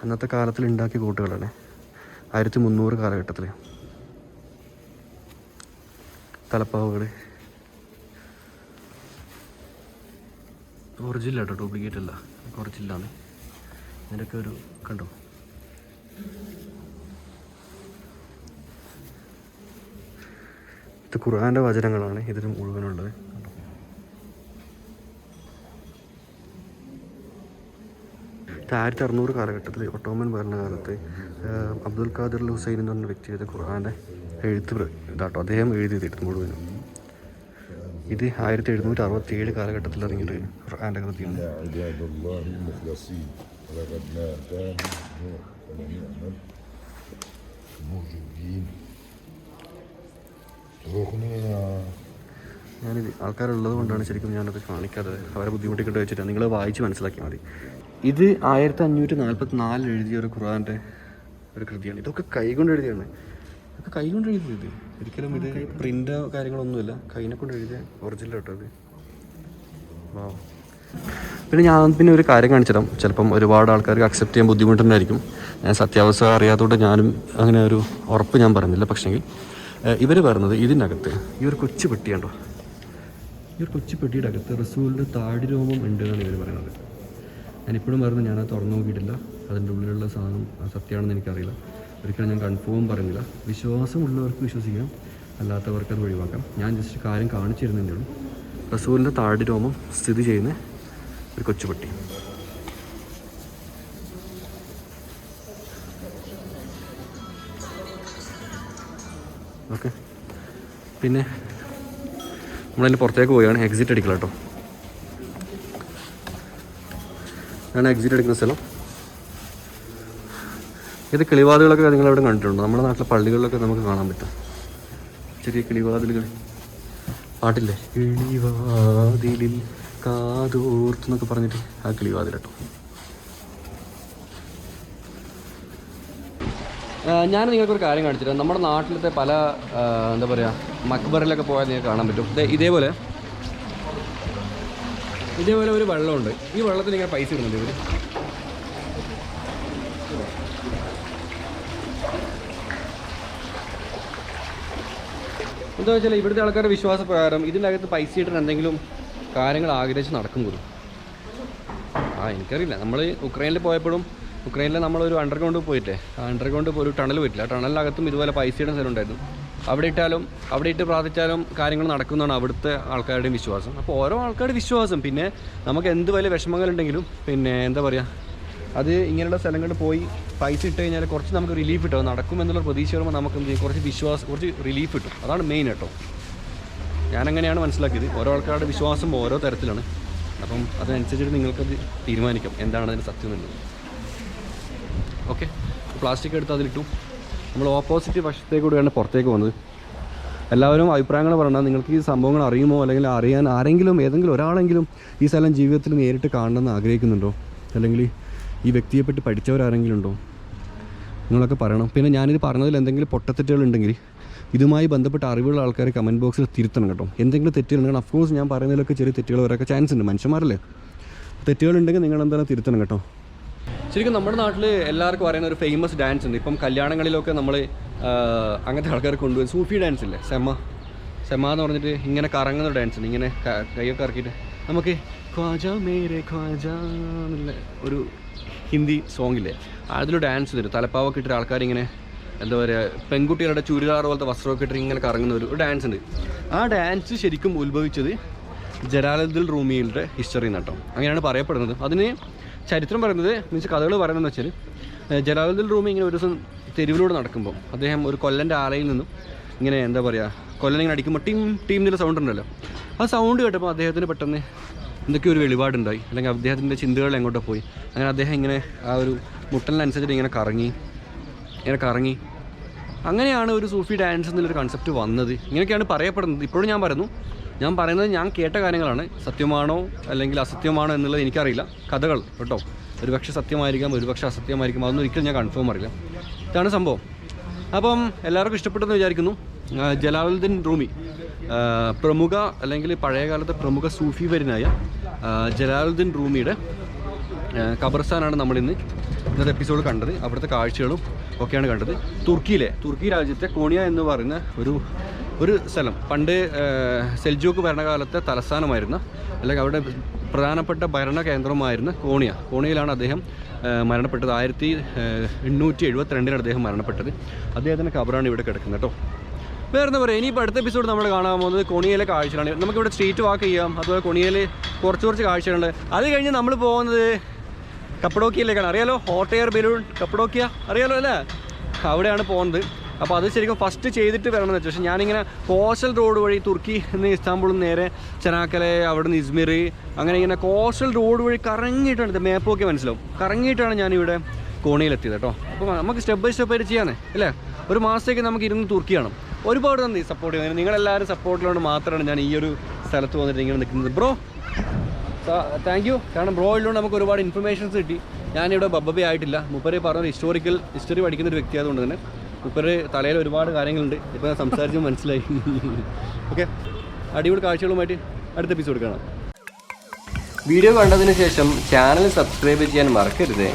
അന്നത്തെ കാലത്തിൽ ഉണ്ടാക്കിയ കോട്ടുകളാണ്. 1300 കാലഘട്ടത്തിൽ. തലപ്പാവുകൾ ഒറിജിനൽ കേട്ടോ, ഡ്യൂപ്ലിക്കേറ്റ് അല്ല, ഒറിജിനലാണ്. ഇതിൻ്റെയൊക്കെ ഒരു കണ്ടോ. ഇത് ഖുർആൻ്റെ വചനങ്ങളാണ് ഇതിന് മുഴുവനുള്ളത്. 1600 കാലഘട്ടത്തിൽ ഒട്ടോമൻ ഭരണകാലത്ത് അബ്ദുൽ ഖാദിർ ഹുസൈൻ എന്ന് പറഞ്ഞ വ്യക്തി ചെയ്ത ഖുർആൻ്റെ എഴുത്ത് ഇതാട്ടോ, അദ്ദേഹം എഴുതിയത് മുഴുവനും. ഇത് 1767 കാലഘട്ടത്തിൽ ഇറങ്ങിയിട്ട് ഖുർആൻ്റെ കൃതിയാണ്. ഞാനിത് ആൾക്കാരുള്ളത് കൊണ്ടാണ് ശരിക്കും ഞാനത് കാണിക്കാത്തത്. അവരെ ബുദ്ധിമുട്ടിക്കിട്ട് വെച്ചിട്ട് നിങ്ങൾ വായിച്ച് മനസ്സിലാക്കിയാൽ മതി. ഇത് 1544 എഴുതിയ ഒരു ഖുർആൻ്റെ ഒരു കൃതിയാണ്. ഇതൊക്കെ കൈകൊണ്ട് എഴുതിയാണ്. ഇതൊക്കെ കൈകൊണ്ട് എഴുതിയത്. ഒരിക്കലും ഇത് പ്രിൻ്റോ കാര്യങ്ങളൊന്നുമില്ല. കൈനെ കൊണ്ട് എഴുതിയ ഒറിജിനൽ കേട്ടോ ഇത്. പിന്നെ ഞാൻ പിന്നെ ഒരു കാര്യം കാണിച്ചിടാം. ചിലപ്പം ഒരുപാട് ആൾക്കാർക്ക് അക്സെപ്റ്റ് ചെയ്യാൻ ബുദ്ധിമുട്ടുണ്ടായിരിക്കും. ഞാൻ സത്യാവസ്ഥ അറിയാത്തതുകൊണ്ട് ഞാനും അങ്ങനെ ഒരു ഉറപ്പ് ഞാൻ പറയുന്നില്ല. പക്ഷേങ്കിൽ ഇവർ പറയുന്നത് ഇതിനകത്ത് ഈ ഒരു കൊച്ചു പെട്ടിയുണ്ടോ, ഈ ഒരു കൊച്ചു പെട്ടിയുടെ അകത്ത് റസൂലിൻ്റെ താടി രോമം ഉണ്ട് എന്നാണ് ഇവർ പറയുന്നത്. ഞാനിപ്പോഴും പറയുന്നത് ഞാനത് തുറന്നു നോക്കിയിട്ടില്ല. അതിൻ്റെ ഉള്ളിലുള്ള സാധനം സത്യമാണെന്ന് എനിക്കറിയില്ല. ഒരിക്കലും ഞാൻ കൺഫേം പറയുന്നില്ല. വിശ്വാസമുള്ളവർക്ക് വിശ്വസിക്കാം, അല്ലാത്തവർക്ക് അത് ഒഴിവാക്കാം. ഞാൻ ജസ്റ്റ് കാര്യം കാണിച്ചു തരുന്നതേ ഉള്ളൂ. റസൂലിൻ്റെ താടി രോമം സ്ഥിതി ചെയ്യുന്ന ഒരു കൊച്ചുപെട്ടി. ഓക്കെ, പിന്നെ നമ്മളതിൻ്റെ പുറത്തേക്ക് പോവുകയാണ്. എക്സിറ്റ് അടിക്കില്ല കേട്ടോ. ഞാൻ എക്സിറ്റ് അടിക്കുന്ന സ്ഥലം ഇത്. കിളിവാതിലൊക്കെ നിങ്ങളെവിടെ കണ്ടിട്ടുണ്ടോ? നമ്മുടെ നാട്ടിലെ പള്ളികളിലൊക്കെ നമുക്ക് കാണാൻ പറ്റും ചെറിയ കിളിവാതിലുകൾ. പാട്ടില്ലേ, കിളിവാതിലിൽ കാതോർത്തെന്നൊക്കെ പറഞ്ഞിട്ട് ആ കിളിവാതിൽ കേട്ടോ. ഞാൻ നിങ്ങൾക്കൊരു കാര്യം കാണിച്ചിട്ട്, നമ്മുടെ നാട്ടിലത്തെ പല എന്താ പറയുക മക്ബറിലൊക്കെ പോയാൽ നിങ്ങൾക്ക് കാണാൻ പറ്റും. ഇതേപോലെ ഒരു വെള്ളമുണ്ട്. ഈ വെള്ളത്തിൽ ഇങ്ങനെ പൈസ ഇടുന്നുണ്ട് ഇവർ. എന്താ വെച്ചാൽ ഇവിടുത്തെ ആൾക്കാരുടെ വിശ്വാസപ്രകാരം ഇതിനകത്ത് പൈസ ഇട്ടിട്ട് എന്തെങ്കിലും കാര്യങ്ങൾ ആഗ്രഹിച്ച് നടക്കും പോലും. എനിക്കറിയില്ല. നമ്മൾ ഉക്രൈനിൽ പോയപ്പോഴും ഉക്രൈനിൽ നമ്മളൊരു അണ്ടർഗ്രൗണ്ട് പോയിട്ടേ, ആ അണ്ടർഗ്രൗണ്ട് ഒരു ടണൽ പോയിട്ടില്ല. ആ ടണലിനകത്തും ഇതുപോലെ പൈസയുടെ സ്ഥലം ഉണ്ടായിരുന്നു. അവിടെ ഇട്ട് പ്രാർത്ഥിച്ചാലും കാര്യങ്ങൾ നടക്കുന്നതാണ് അവിടുത്തെ ആൾക്കാരുടെയും വിശ്വാസം. അപ്പോൾ ഓരോ ആൾക്കാരുടെ വിശ്വാസം. പിന്നെ നമുക്ക് എന്ത് വലിയ വിഷമങ്ങളുണ്ടെങ്കിലും പിന്നെ എന്താ പറയുക, അത് ഇങ്ങനെയുള്ള സ്ഥലങ്ങളിൽ പോയി പൈസ ഇട്ട് കഴിഞ്ഞാൽ കുറച്ച് നമുക്ക് റിലീഫ് കിട്ടും. നടക്കുമെന്നുള്ള പ്രതീക്ഷ വരുമ്പോൾ നമുക്ക് എന്ത് ചെയ്യും, കുറച്ച് റിലീഫ് കിട്ടും. അതാണ് മെയിൻ കേട്ടോ. ഞാനങ്ങനെയാണ് മനസ്സിലാക്കിയത്. ഓരോ ആൾക്കാരുടെ വിശ്വാസം ഓരോ തരത്തിലാണ്. അപ്പം അതനുസരിച്ചിട്ട് നിങ്ങൾക്കത് തീരുമാനിക്കാം എന്താണ് അതിന് സത്യം എന്നുള്ളത്. ഓക്കെ, പ്ലാസ്റ്റിക് എടുത്ത് അതിലിട്ടു. നമ്മൾ ഓപ്പോസിറ്റ് വശത്തേക്ക് കൂടെയാണ് പുറത്തേക്ക് വന്നത്. എല്ലാവരും അഭിപ്രായങ്ങൾ പറഞ്ഞാൽ നിങ്ങൾക്ക് ഈ സംഭവങ്ങൾ അറിയുമോ, അല്ലെങ്കിൽ അറിയാൻ ആരെങ്കിലും ഏതെങ്കിലും ഒരാളെങ്കിലും ഈ സ്ഥലം ജീവിതത്തിൽ നേരിട്ട് കാണണമെന്ന് ആഗ്രഹിക്കുന്നുണ്ടോ, അല്ലെങ്കിൽ ഈ വ്യക്തിയെപ്പറ്റി പഠിച്ചവരാരെങ്കിലും ഉണ്ടോ, നിങ്ങളൊക്കെ പറയണം. പിന്നെ ഞാനിത് പറഞ്ഞതിൽ എന്തെങ്കിലും പൊട്ടത്തെറ്റുകളുണ്ടെങ്കിൽ ഇതുമായി ബന്ധപ്പെട്ട അറിവുള്ള ആൾക്കാർ കമൻറ്റ് ബോക്സിൽ തിരുത്തണം കേട്ടോ. എന്തെങ്കിലും തെറ്റുകളുണ്ടെങ്കിൽ അഫ്കോഴ്സ് ഞാൻ പറയുന്നതിലൊക്കെ ചെറിയ തെറ്റുകൾ വരാനൊക്കെ ചാൻസ് ഉണ്ട്. മനുഷ്യന്മാരല്ലേ, തെറ്റുകളുണ്ടെങ്കിൽ നിങ്ങൾ എന്തായാലും തിരുത്തണം കേട്ടോ. ശരിക്കും നമ്മുടെ നാട്ടിൽ എല്ലാവർക്കും അറിയുന്ന ഒരു ഫേമസ് ഡാൻസ് ഉണ്ട്. ഇപ്പം കല്യാണങ്ങളിലൊക്കെ നമ്മൾ അങ്ങനത്തെ ആൾക്കാരെ കൊണ്ടുപോയി സൂഫി ഡാൻസ് ഇല്ലേ, സെമ എന്ന് പറഞ്ഞിട്ട് ഇങ്ങനെ കറങ്ങുന്ന ഡാൻസ് ഉണ്ട്. ഇങ്ങനെ കൈയൊക്കെ ഇറക്കിയിട്ട് നമുക്ക് ഖ്വാജ മേരെ ഖ്വാജ എന്നുള്ള ഒരു ഹിന്ദി സോങ് ഇല്ലേ, അതിലൊരു ഡാൻസ് തരും. തലപ്പാവൊക്കെ ഇട്ടിട്ട് ആൾക്കാരിങ്ങനെ എന്താ പറയുക, പെൺകുട്ടികളുടെ ചുരിദാർ പോലത്തെ വസ്ത്രമൊക്കെ ഇട്ടിട്ട് ഇങ്ങനെ കറങ്ങുന്ന ഒരു ഡാൻസ് ഉണ്ട്. ആ ഡാൻസ് ശരിക്കും ഉത്ഭവിച്ചത് ജലാലുദ്ദീൻ റൂമിയുടെ ഹിസ്റ്ററി കേട്ടോ. അങ്ങനെയാണ് പറയപ്പെടുന്നത്. അതിന് ചരിത്രം പറയുന്നത് മീൻസ് കഥകൾ പറയുന്നതെന്ന് വെച്ചാൽ ജലാലുദ്ദീൻ റൂമി ഇങ്ങനെ ഒരു ദിവസം തെരുവിലൂടെ നടക്കുമ്പോൾ അദ്ദേഹം ഒരു കൊല്ലൻ്റെ ആലയിൽ നിന്നും ഇങ്ങനെ എന്താ പറയുക, കൊല്ലൻ ഇങ്ങനെ അടിക്കുമ്പോൾ ടീം എന്നുള്ള സൗണ്ട് ഉണ്ടല്ലോ, ആ സൗണ്ട് കേട്ടപ്പോൾ അദ്ദേഹത്തിന് പെട്ടെന്ന് എന്തൊക്കെയോ ഒരു വെളിപാടുണ്ടായി. അല്ലെങ്കിൽ അദ്ദേഹത്തിൻ്റെ ചിന്തകൾ എങ്ങോട്ടോ പോയി. അങ്ങനെ അദ്ദേഹം ഇങ്ങനെ ആ ഒരു മുട്ടലിനനുസരിച്ചിട്ട് ഇങ്ങനെ കറങ്ങി അങ്ങനെയാണ് ഒരു സൂഫി ഡാൻസ് എന്നുള്ളൊരു കൺസെപ്റ്റ് വന്നത്. ഇങ്ങനെയൊക്കെയാണ് പറയപ്പെടുന്നത്. ഇപ്പോഴും ഞാൻ പറയുന്നത് ഞാൻ കേട്ട കാര്യങ്ങളാണ്. സത്യമാണോ അല്ലെങ്കിൽ അസത്യമാണോ എന്നുള്ളത് എനിക്കറിയില്ല. കഥകൾ കേട്ടോ, ഒരുപക്ഷെ സത്യമായിരിക്കാം, ഒരുപക്ഷെ അസത്യമായിരിക്കാം. അതൊന്നും ഒരിക്കലും ഞാൻ കൺഫേം അറിയില്ല. ഇതാണ് സംഭവം. അപ്പം എല്ലാവർക്കും ഇഷ്ടപ്പെട്ടെന്ന് വിചാരിക്കുന്നു. ജലാലുദ്ദീൻ റൂമി പ്രമുഖ അല്ലെങ്കിൽ പഴയകാലത്തെ പ്രമുഖ സൂഫി വര്യനായ ജലാലുദ്ദീൻ റൂമിയുടെ ഖബർസ്ഥാനാണ് നമ്മളിന്ന് ഇന്നത്തെ എപ്പിസോഡ് കണ്ടത്. അവിടുത്തെ കാഴ്ചകളും ഒക്കെയാണ് കണ്ടത്. തുർക്കി രാജ്യത്തെ കോണിയ എന്ന് പറയുന്ന ഒരു സ്ഥലം പണ്ട് സെൽജൂക്ക് ഭരണകാലത്തെ തലസ്ഥാനമായിരുന്ന അല്ലെങ്കിൽ അവിടെ പ്രധാനപ്പെട്ട ഭരണ കേന്ദ്രമായിരുന്ന കോണിയയിലാണ് അദ്ദേഹം മരണപ്പെട്ടത്. 1872 അദ്ദേഹം മരണപ്പെട്ടത്. അദ്ദേഹത്തിൻ്റെ ഖബറാണ് ഇവിടെ കിടക്കുന്നത് കേട്ടോ. വേറെ എന്താ പറയുക, ഇനിയിപ്പോൾ അടുത്ത എപ്പിസോഡ് നമ്മൾ കാണാൻ പോകുന്നത് കോണിയയിലെ കാഴ്ചകളാണ്. നമുക്കിവിടെ സ്ട്രീറ്റ് വാക്ക് ചെയ്യാം. അതുപോലെ കോണിയയിൽ കുറച്ച് കാഴ്ചകളുണ്ട്. അത് കഴിഞ്ഞ് നമ്മൾ പോകുന്നത് കപ്പഡോക്കിയയിലേക്കാണ്. അറിയാലോ, ഹോട്ട് എയർ ബലൂൺ കപ്പഡോക്കിയ അറിയാലോ അല്ലേ, അവിടെയാണ് പോകുന്നത്. അപ്പോൾ അത് ശരിക്കും ഫസ്റ്റ് ചെയ്തിട്ട് വരണമെന്ന് വെച്ചാൽ, പക്ഷേ ഞാനിങ്ങനെ കോസ്റ്റൽ റോഡ് വഴി തുർക്കി നിന്ന് ഇസ്താംബുളിൽ നേരെ ചനാക്കലെ, അവിടെ നിന്ന് ഇസ്മിർ, അങ്ങനെ ഇങ്ങനെ കോസ്റ്റൽ റോഡ് വഴി കറങ്ങിയിട്ടാണ്, ഇത് മാപ്പൊക്കെ മനസ്സിലാവും, കറങ്ങിയിട്ടാണ് ഞാനിവിടെ കോണിയിലെത്തിയത് കേട്ടോ. അപ്പോൾ നമുക്ക് സ്റ്റെപ്പ് ബൈ സ്റ്റെപ്പ് ആയിട്ട് ചെയ്യാനേ അല്ലേ. ഒരു മാസത്തേക്ക് നമുക്ക് ഇരുന്ന് തുർക്കി കാണാം. ഒരുപാട് നന്ദി സപ്പോർട്ട് ചെയ്യുന്നത്. നിങ്ങളെല്ലാവരും സപ്പോർട്ടിലുകൊണ്ട് മാത്രമാണ് ഞാൻ ഈ ഒരു സ്ഥലത്ത് വന്നിട്ട് ഇങ്ങനെ നിൽക്കുന്നത്. Bro thank you. കാരണം ബ്രോ ഉള്ളതുകൊണ്ട് നമുക്ക് ഒരുപാട് ഇൻഫർമേഷൻസ് കിട്ടി. ഞാനിവിടെ ബബ്ബബി ആയിട്ടില്ല. മുപ്പര് പറഞ്ഞ ഹിസ്റ്ററി പഠിക്കുന്ന ഒരു വ്യക്തി ആയതുകൊണ്ട് തന്നെ മുപ്പര് തലയിൽ ഒരുപാട് കാര്യങ്ങളുണ്ട്. ഇപ്പോൾ ഞാൻ സംസാരിച്ച് മനസ്സിലായി. ഓക്കെ, അടിപൊളി കാഴ്ചകളുമായിട്ട് അടുത്ത എപ്പിസോഡ് കാണാം. വീഡിയോ കണ്ടതിന് ശേഷം ചാനൽ സബ്സ്ക്രൈബ് ചെയ്യാൻ മറക്കരുത്.